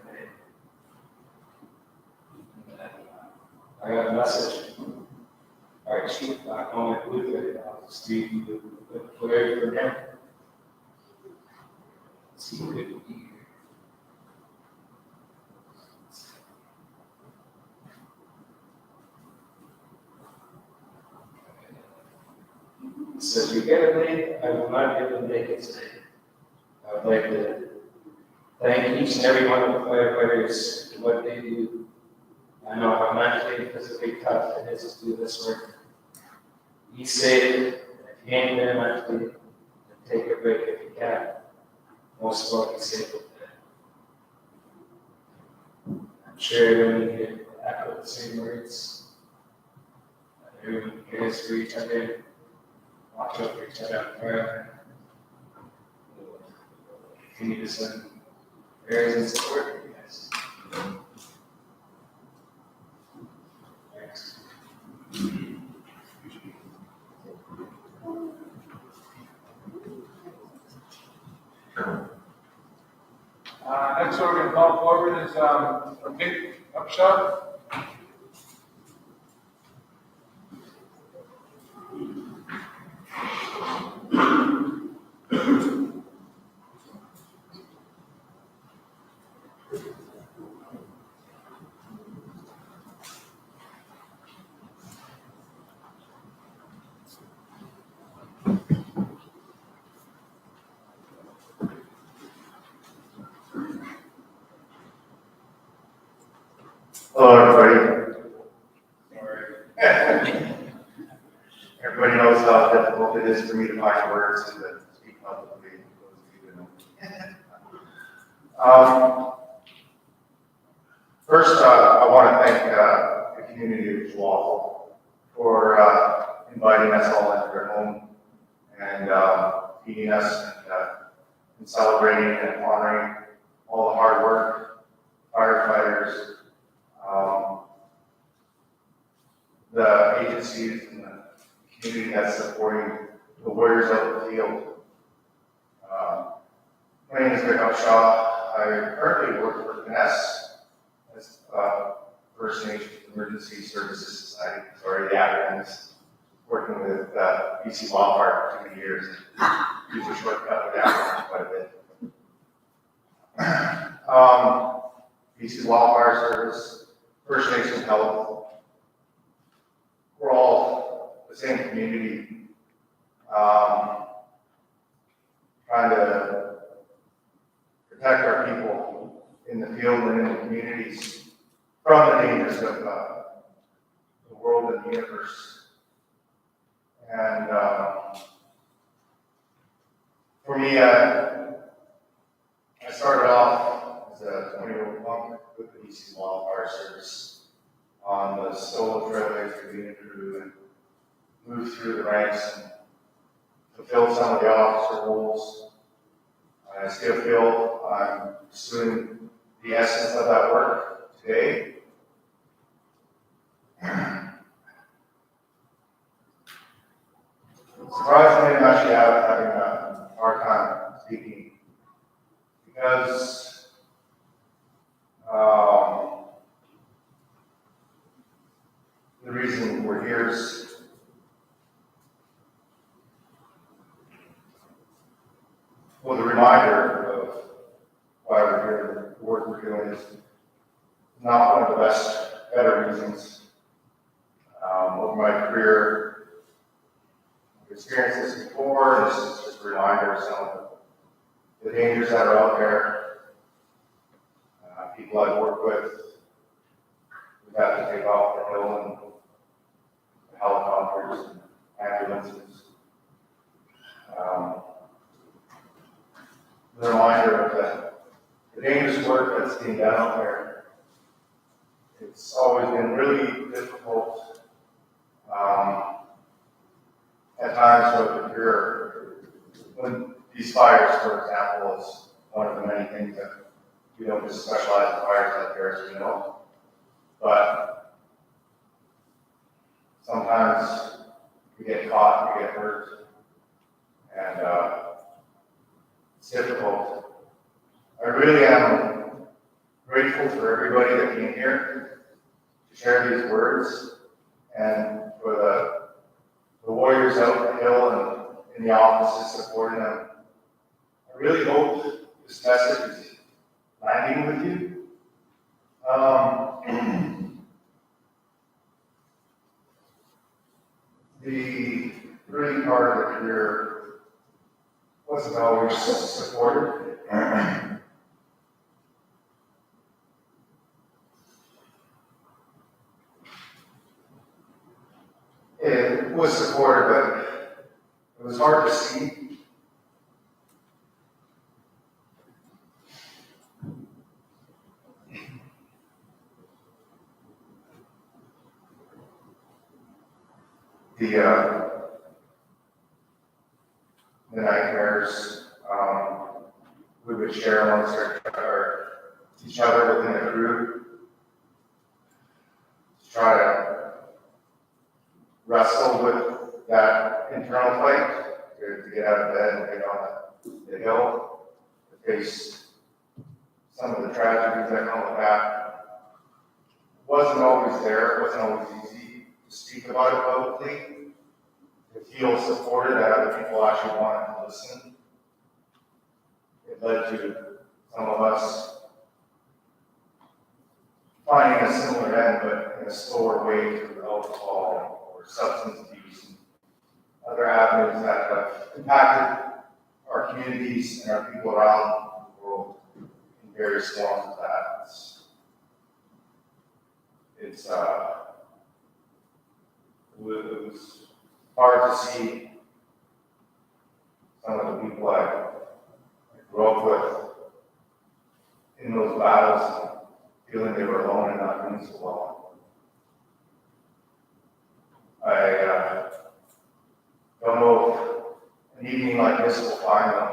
I got a message from our chief back home at Wildfire, the street, with clarity from him. See who could be here. He says, regrettably, I will not be able to make it today. I would like to thank each and every one of the firefighters for what they do. I know how mentally and physically tough it is to do this work. Be safe. If you ain't there mentally, then take a break if you can. Most of all, be safe with that. I'm sure everyone here echo the same words. Everyone cares for each other. Watch out for each other on fire. Continue to send prayers and support for you guys. Thanks. Next one we're going to call forward is a big upshot. Hello, everybody. Everybody knows how difficult it is for me to find words and to speak publicly. First, I want to thank the community of Chawathil for inviting us all into their home and feeding us and celebrating and honoring all the hard work, firefighters, the agencies and the community that's supporting the warriors of the field. My name is Vic Shaw. I currently work for Finesse as First Nations Emergency Services Society, sorry, the acronyms, working with BC Wildfire for 2 years. Use a shortcut with acronyms quite a bit. BC Wildfire Service, First Nations Health, we're all the same community, trying to protect our people in the field and in the communities from the dangers of the world and the universe. And for me, I started off as a 20-year-old monk with the BC Wildfire Service on the solo trailways for the unit crew and moved through the ranks and fulfilled some of the officer roles. I still feel I'm pursuing the essence of that work today. Surprisingly, I'm actually having a hard time speaking because the reason we're here is well, the reminder of why we're here, the work we're doing is not one of the better reasons. Over my career, I've experienced this before, and this is just a reminder of some of the dangers that are out there. People I've worked with, we've had to take off the hill and the helicopters and ambulances. The reminder of the dangerous work that's being done out there. It's always been really difficult at times to procure when these fires, for example, is one of the many things that we don't just specialize in fires out there, as we know. But sometimes we get caught, we get hurt, and it's difficult. I really am grateful for everybody that came here to share these words and for the warriors out the hill and in the offices supporting them. I really hope this message is landing with you. The early part of the career wasn't always supported. It was supported, but it was hard to see. The nightmares we would share amongst each other within the crew to try to wrestle with that internal fight, to get out of bed and get on the hill, to face some of the tragedies that come with that. It wasn't always there, it wasn't always easy to speak about it publicly, to feel supported that other people actually wanted to listen. It led to some of us finding a similar end, but in a slower way through alcohol or substance abuse and other avenues that have impacted our communities and our people around the world in various forms of that. It was hard to see some of the people I grew up with in those battles, feeling they were alone and not doing so well. I don't know if an evening like this will find them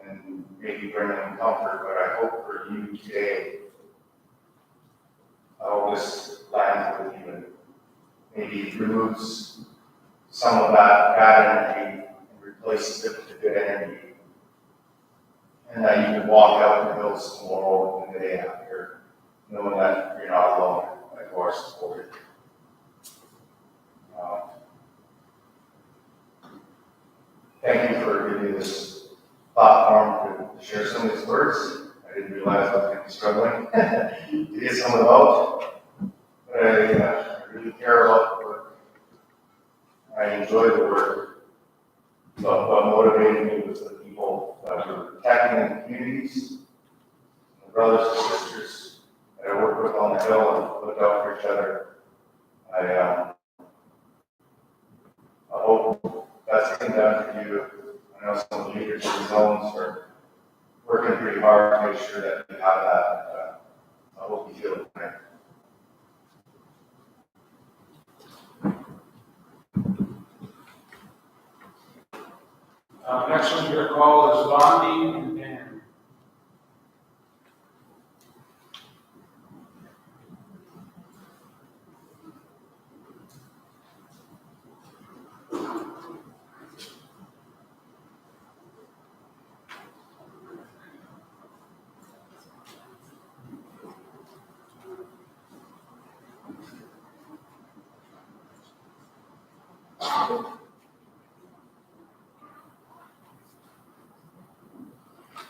and maybe bring them comfort, but I hope for you today, I hope this lands with you and maybe removes some of that bad energy and replaces it with good energy. And that you can walk out in the hills tomorrow and the day after, knowing that you're not alone, that you are supported. Thank you for giving me this platform to share some of these words. I didn't realize I was going to be struggling to get some of them out. But I really care about the work. I enjoy the work. But what motivated me was the people that were protecting the communities, the brothers and sisters that I worked with on the hill and looked out for each other. I hope that's getting done for you. I know some of the leaders in the zones are working pretty hard to make sure that you have that. I hope you feel it tonight. Next one your call is Gandhi and Dan.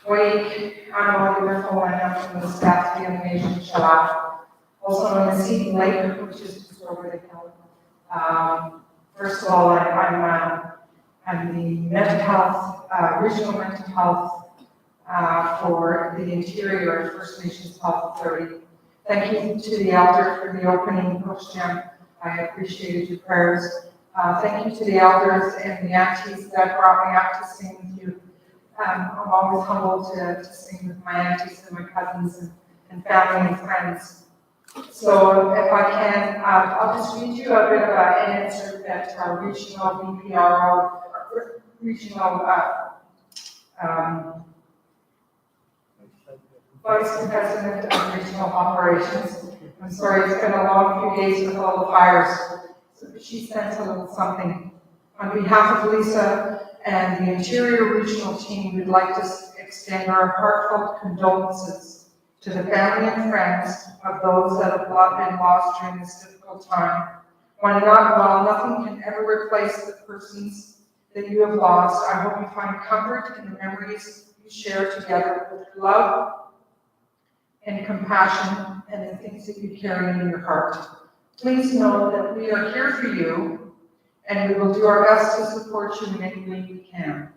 Wake, I'm Oliver Cohen, I'm from the staff of the Nation Chawathil, also known as Seton Lake, which is just over the hill. First of all, I'm the mental health, regional mental health for the Interior First Nations Health Authority. Thank you to the elder for the opening question. I appreciated your prayers. Thank you to the elders and the aunties that brought me up to sing with you. I'm always humbled to sing with my aunties and my cousins and family and friends. So if I can, I'll just read you a bit of an answer that our regional VPRO, regional Vice President of Regional Operations. I'm sorry, it's been a long few days with all the fires. So she sent a little something. On behalf of Lisa and the Interior Regional team, we'd like to extend our heartfelt condolences to the family and friends of those that have been lost during this difficult time. While nothing can ever replace the persons that you have lost, I hope you find comfort in the memories you share together with love and compassion and the things that you carry in your heart. Please know that we are here for you and we will do our best to support you in any way we can.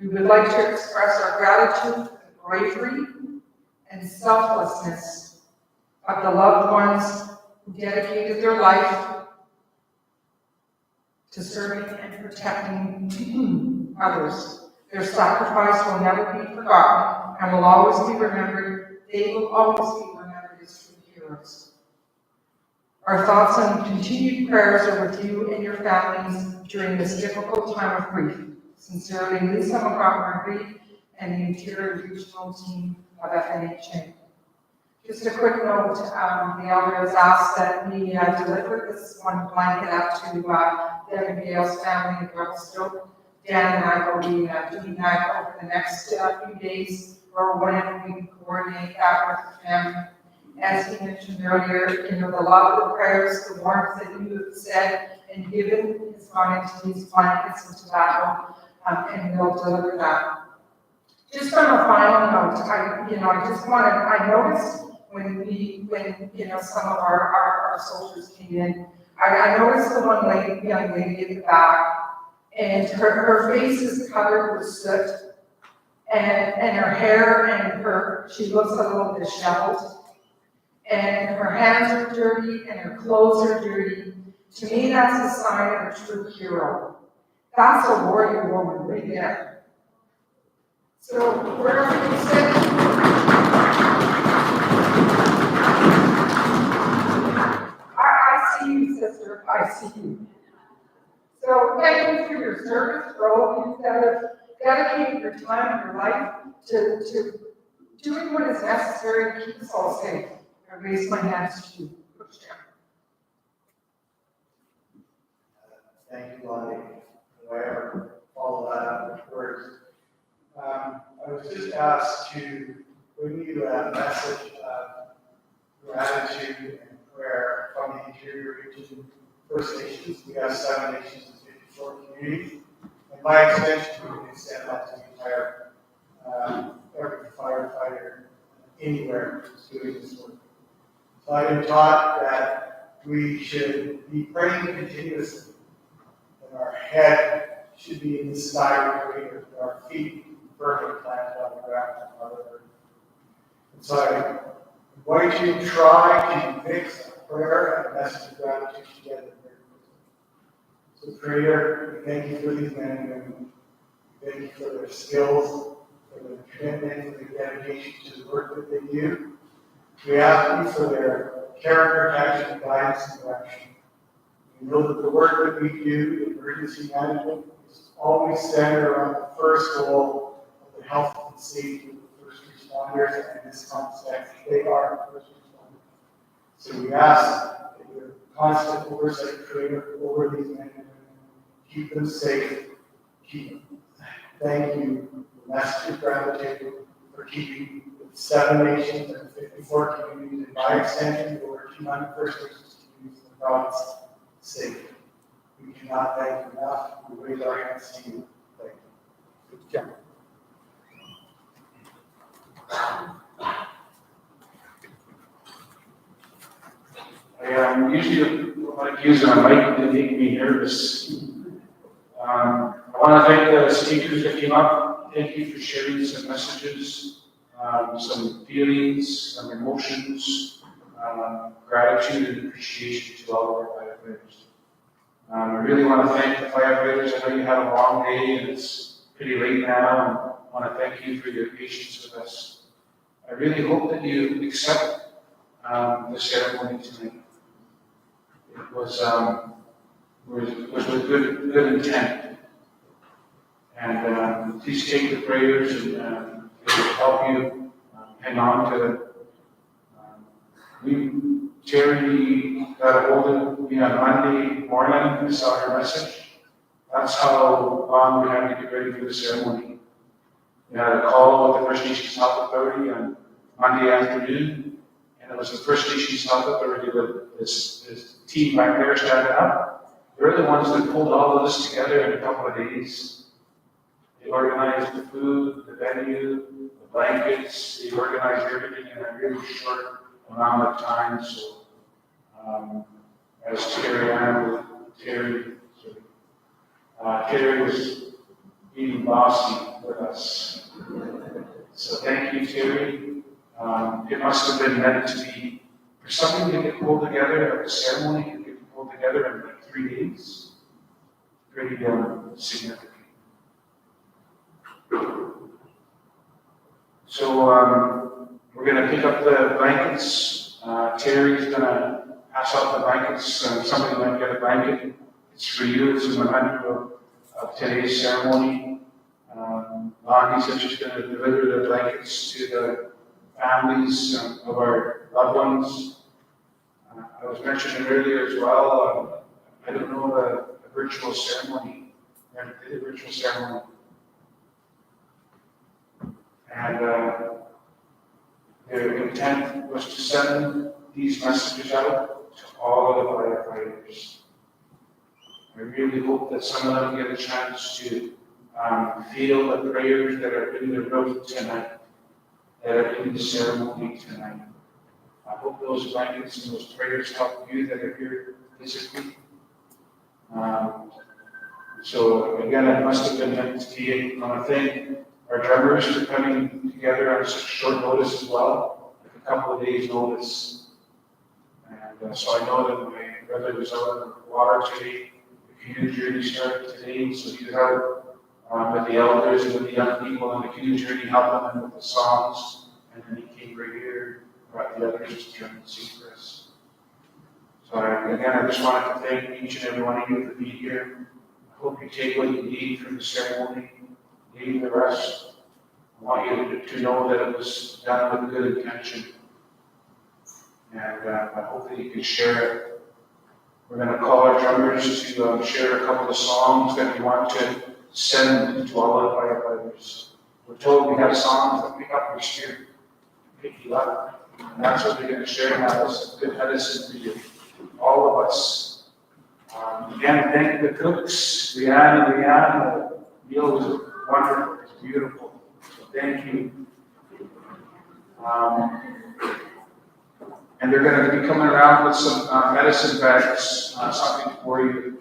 We would like to express our gratitude for the bravery and selflessness of the loved ones who dedicated their life to serving and protecting others. Their sacrifice will never be forgotten and will always be remembered. They will always be remembered as true heroes. Our thoughts and continued prayers are with you and your families during this difficult time of grief. Sincerely, Lisa Montgomery and the Interior Regional team of FNHA. Just a quick note, the elder has asked that we deliver this one blanket up to Devin Gale's family in Revelstoke. Dan and I will be doing that over the next few days, or whenever we can coordinate that with the family. As he mentioned earlier, the love, the prayers, the warmth that you have said and given has gone into these blankets and tobacco, and we'll deliver that. Just on a final note, I noticed when some of our soldiers came in, I noticed the one young lady at the back, and her face is covered with soot, and her hair and she looks a little disheveled, and her hands are dirty and her clothes are dirty. To me, that's a sign of a true hero. That's a warrior woman right there. So wherever you sit, I see you, sister, I see you. So thank you for your service, for all of you that have dedicated your time and your life to doing what is necessary to keep us all safe. I raise my hands to you. Thank you, Lonnie. If I ever follow that up with words. I was just asked to bring you a message of gratitude and prayer from the interior region First Nations. We have 7 nations and 54 communities. And by extension, we can extend that to the entire, every firefighter anywhere who's doing this work. So I've been taught that we should be praying continuously. And our head should be in the sky with our feet firmly planted on the ground of Mother Earth. And so I invite you to try to mix a prayer and a message of gratitude together. So Creator, we thank you for these men and women. We thank you for their skills, for their commitment, for their dedication to the work that they do. We ask you for their care, protection, guidance, and direction. We know that the work that we do in emergency management is always centered around the first goal of the health and safety of the first responders, and in this context, they are the first responders. So we ask that your constant oversight, Creator, over these men and women, keep them safe, thank you, the message of gratitude for keeping the 7 nations and 54 communities, and by extension, over 200 First Nations communities in the province safe. We cannot thank you enough. We raise our hands to you. Thank you. Yeah. I usually like using a mic to make me nervous. I want to thank the speakers that came up. Thank you for sharing some messages, some feelings, some emotions, gratitude and appreciation to all of our firefighters. I really want to thank the firefighters. I know you had a long day and it's pretty late now, and I want to thank you for your patience with us. I really hope that you accept the ceremony tonight. It was with good intent. And please take the prayers and it will help you hang on to it. Terry got a hold of me on Monday morning. I saw her message. That's how long we had to get ready for the ceremony. We had a call with the First Nations Health Authority on Monday afternoon, and it was the First Nations Health Authority with this team back there standing up. They're the ones that pulled all of this together in a couple of days. They organized the food, the venue, the blankets. They organized everything in a really short amount of time. So, as Terry was being bossy with us. So thank you, Terry. It must have been meant to be for something to get pulled together, like a ceremony to get pulled together in like 3 days. Pretty significant. So we're going to pick up the blankets. Terry's going to pass out the blankets. Somebody might get a blanket. It's for you. It's a memento of today's ceremony. Lonnie said she's going to deliver the blankets to the families of our loved ones. I was mentioning earlier as well, I don't know a virtual ceremony. I never did a virtual ceremony. And the intent was to send these messages out to all of the firefighters. I really hope that some of them get a chance to feel the prayers that are in the room tonight, that are in the ceremony tonight. I hope those blankets and those prayers help you that are here physically. So again, it must have been meant to be. I want to thank our drummers for coming together on such short notice as well, like a couple of days' notice. And so I know that my brother was out on the water today. The canoe journey started today, so he was out with the elders and with the young people on the canoe journey, helping them with the songs. And then he came right here, brought the others to join and sing for us. So again, I just wanted to thank each and every one of you for being here. I hope you take what you need from the ceremony, leave the rest. I want you to know that it was done with good intention. And I hope that you can share it. We're going to call our drummers to share a couple of songs that we want to send to all the firefighters. We're told we have songs that pick up your spirit, pick you up. And that's what we're going to share now as good medicine for you, all of us. Again, thank the cooks, Leanne and Leanne. The meal was wonderful, it was beautiful. So thank you. And they're going to be coming around with some medicine bags, something for you.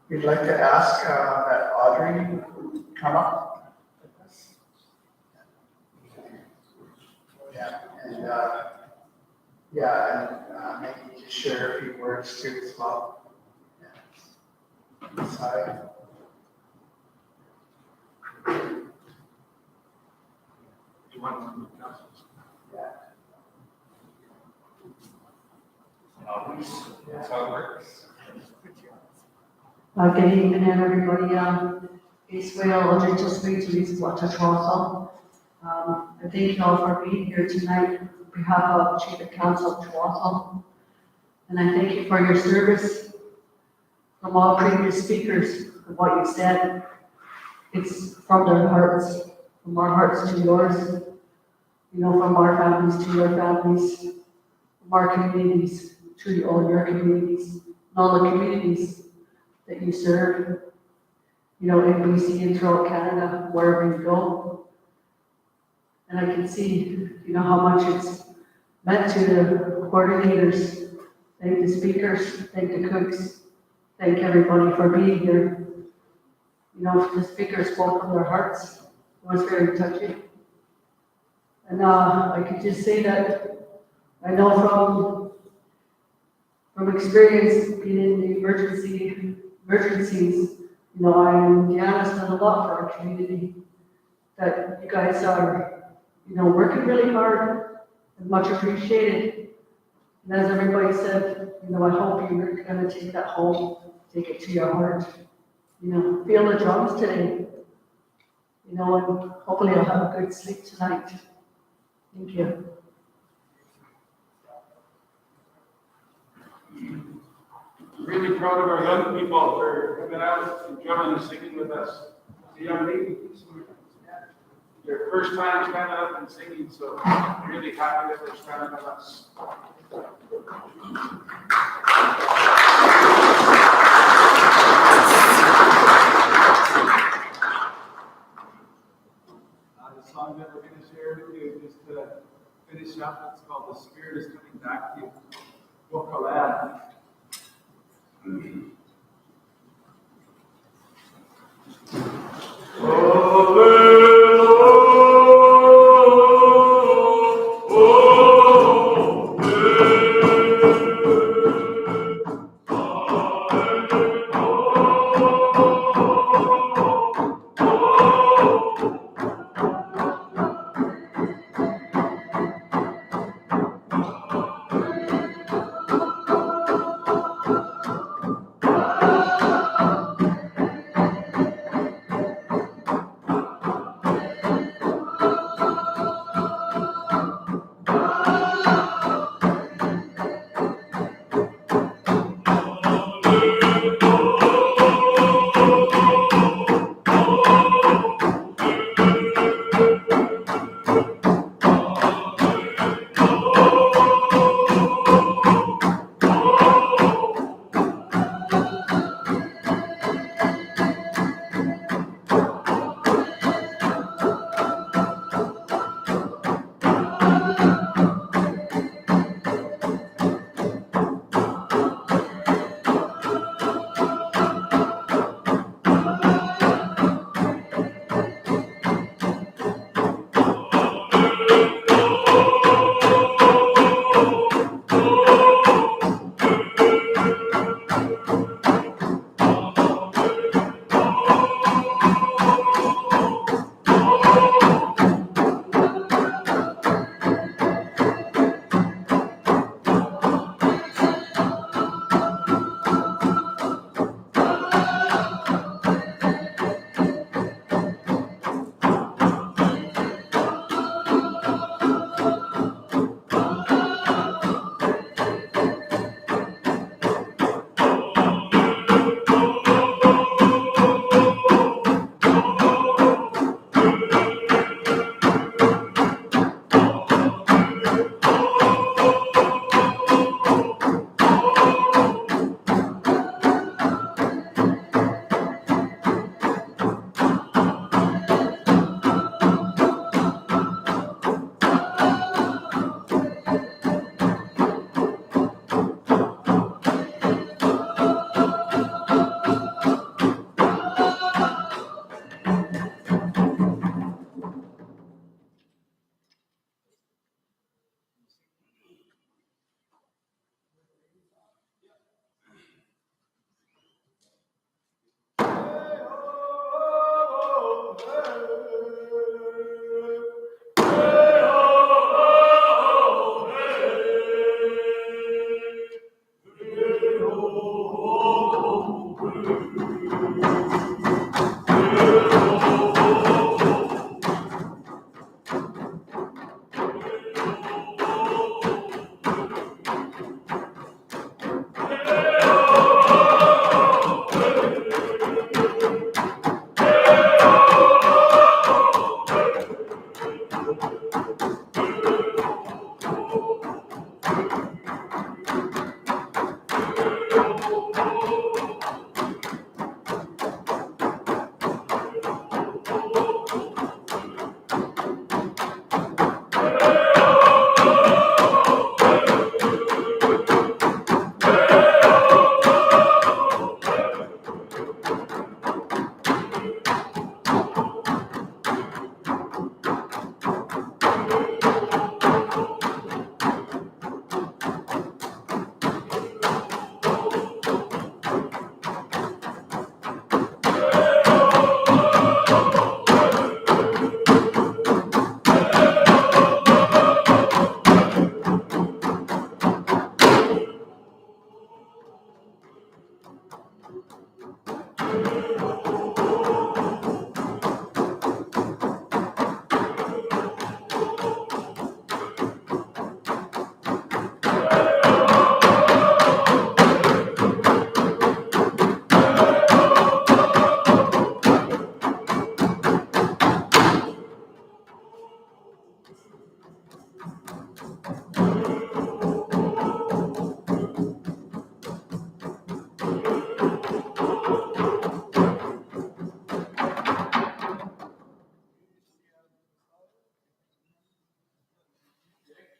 We'd like to ask that Audrey come up. Yeah, and maybe just share a few words too as well. Yeah. Sorry. You want to move councils? That's how it works. Good evening, everybody. It's well, Audrey just read to me what I Chawathil. I thank you all for being here tonight on behalf of Chief of Council Chawathil. And I thank you for your service from all previous speakers of what you said. It's from their hearts, from our hearts to yours, you know, from our families to your families, from our communities to all your communities, and all the communities that you serve, you know, in BC and throughout Canada, wherever you go. And I can see, you know, how much it's meant to the coordinators. Thank the speakers, thank the cooks, thank everybody for being here. You know, the speakers spoke from their hearts. It was very touching. And I could just say that I know from experience being in the emergencies, you know, I and Deanna's done a lot for our community, that you guys are, you know, working really hard and much appreciated. And as everybody said, you know, I hope you're going to take that home, take it to your heart. You know, feel the drums today. You know, and hopefully you'll have a good sleep tonight. Thank you. Really proud of our young people for coming out and drumming and singing with us. The young ladies, their first time standing up and singing, so I'm really happy that they're standing with us. The song that we're going to share with you, just to finish up, it's called The Spirit is Coming Back to You. Vokalad. Oh, Thank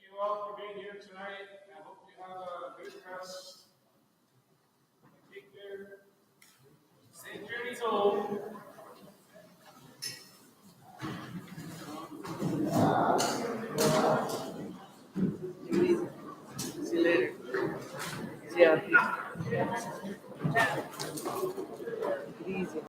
you all for being here tonight. I hope you have a good rest. Take care. Safe journeys home.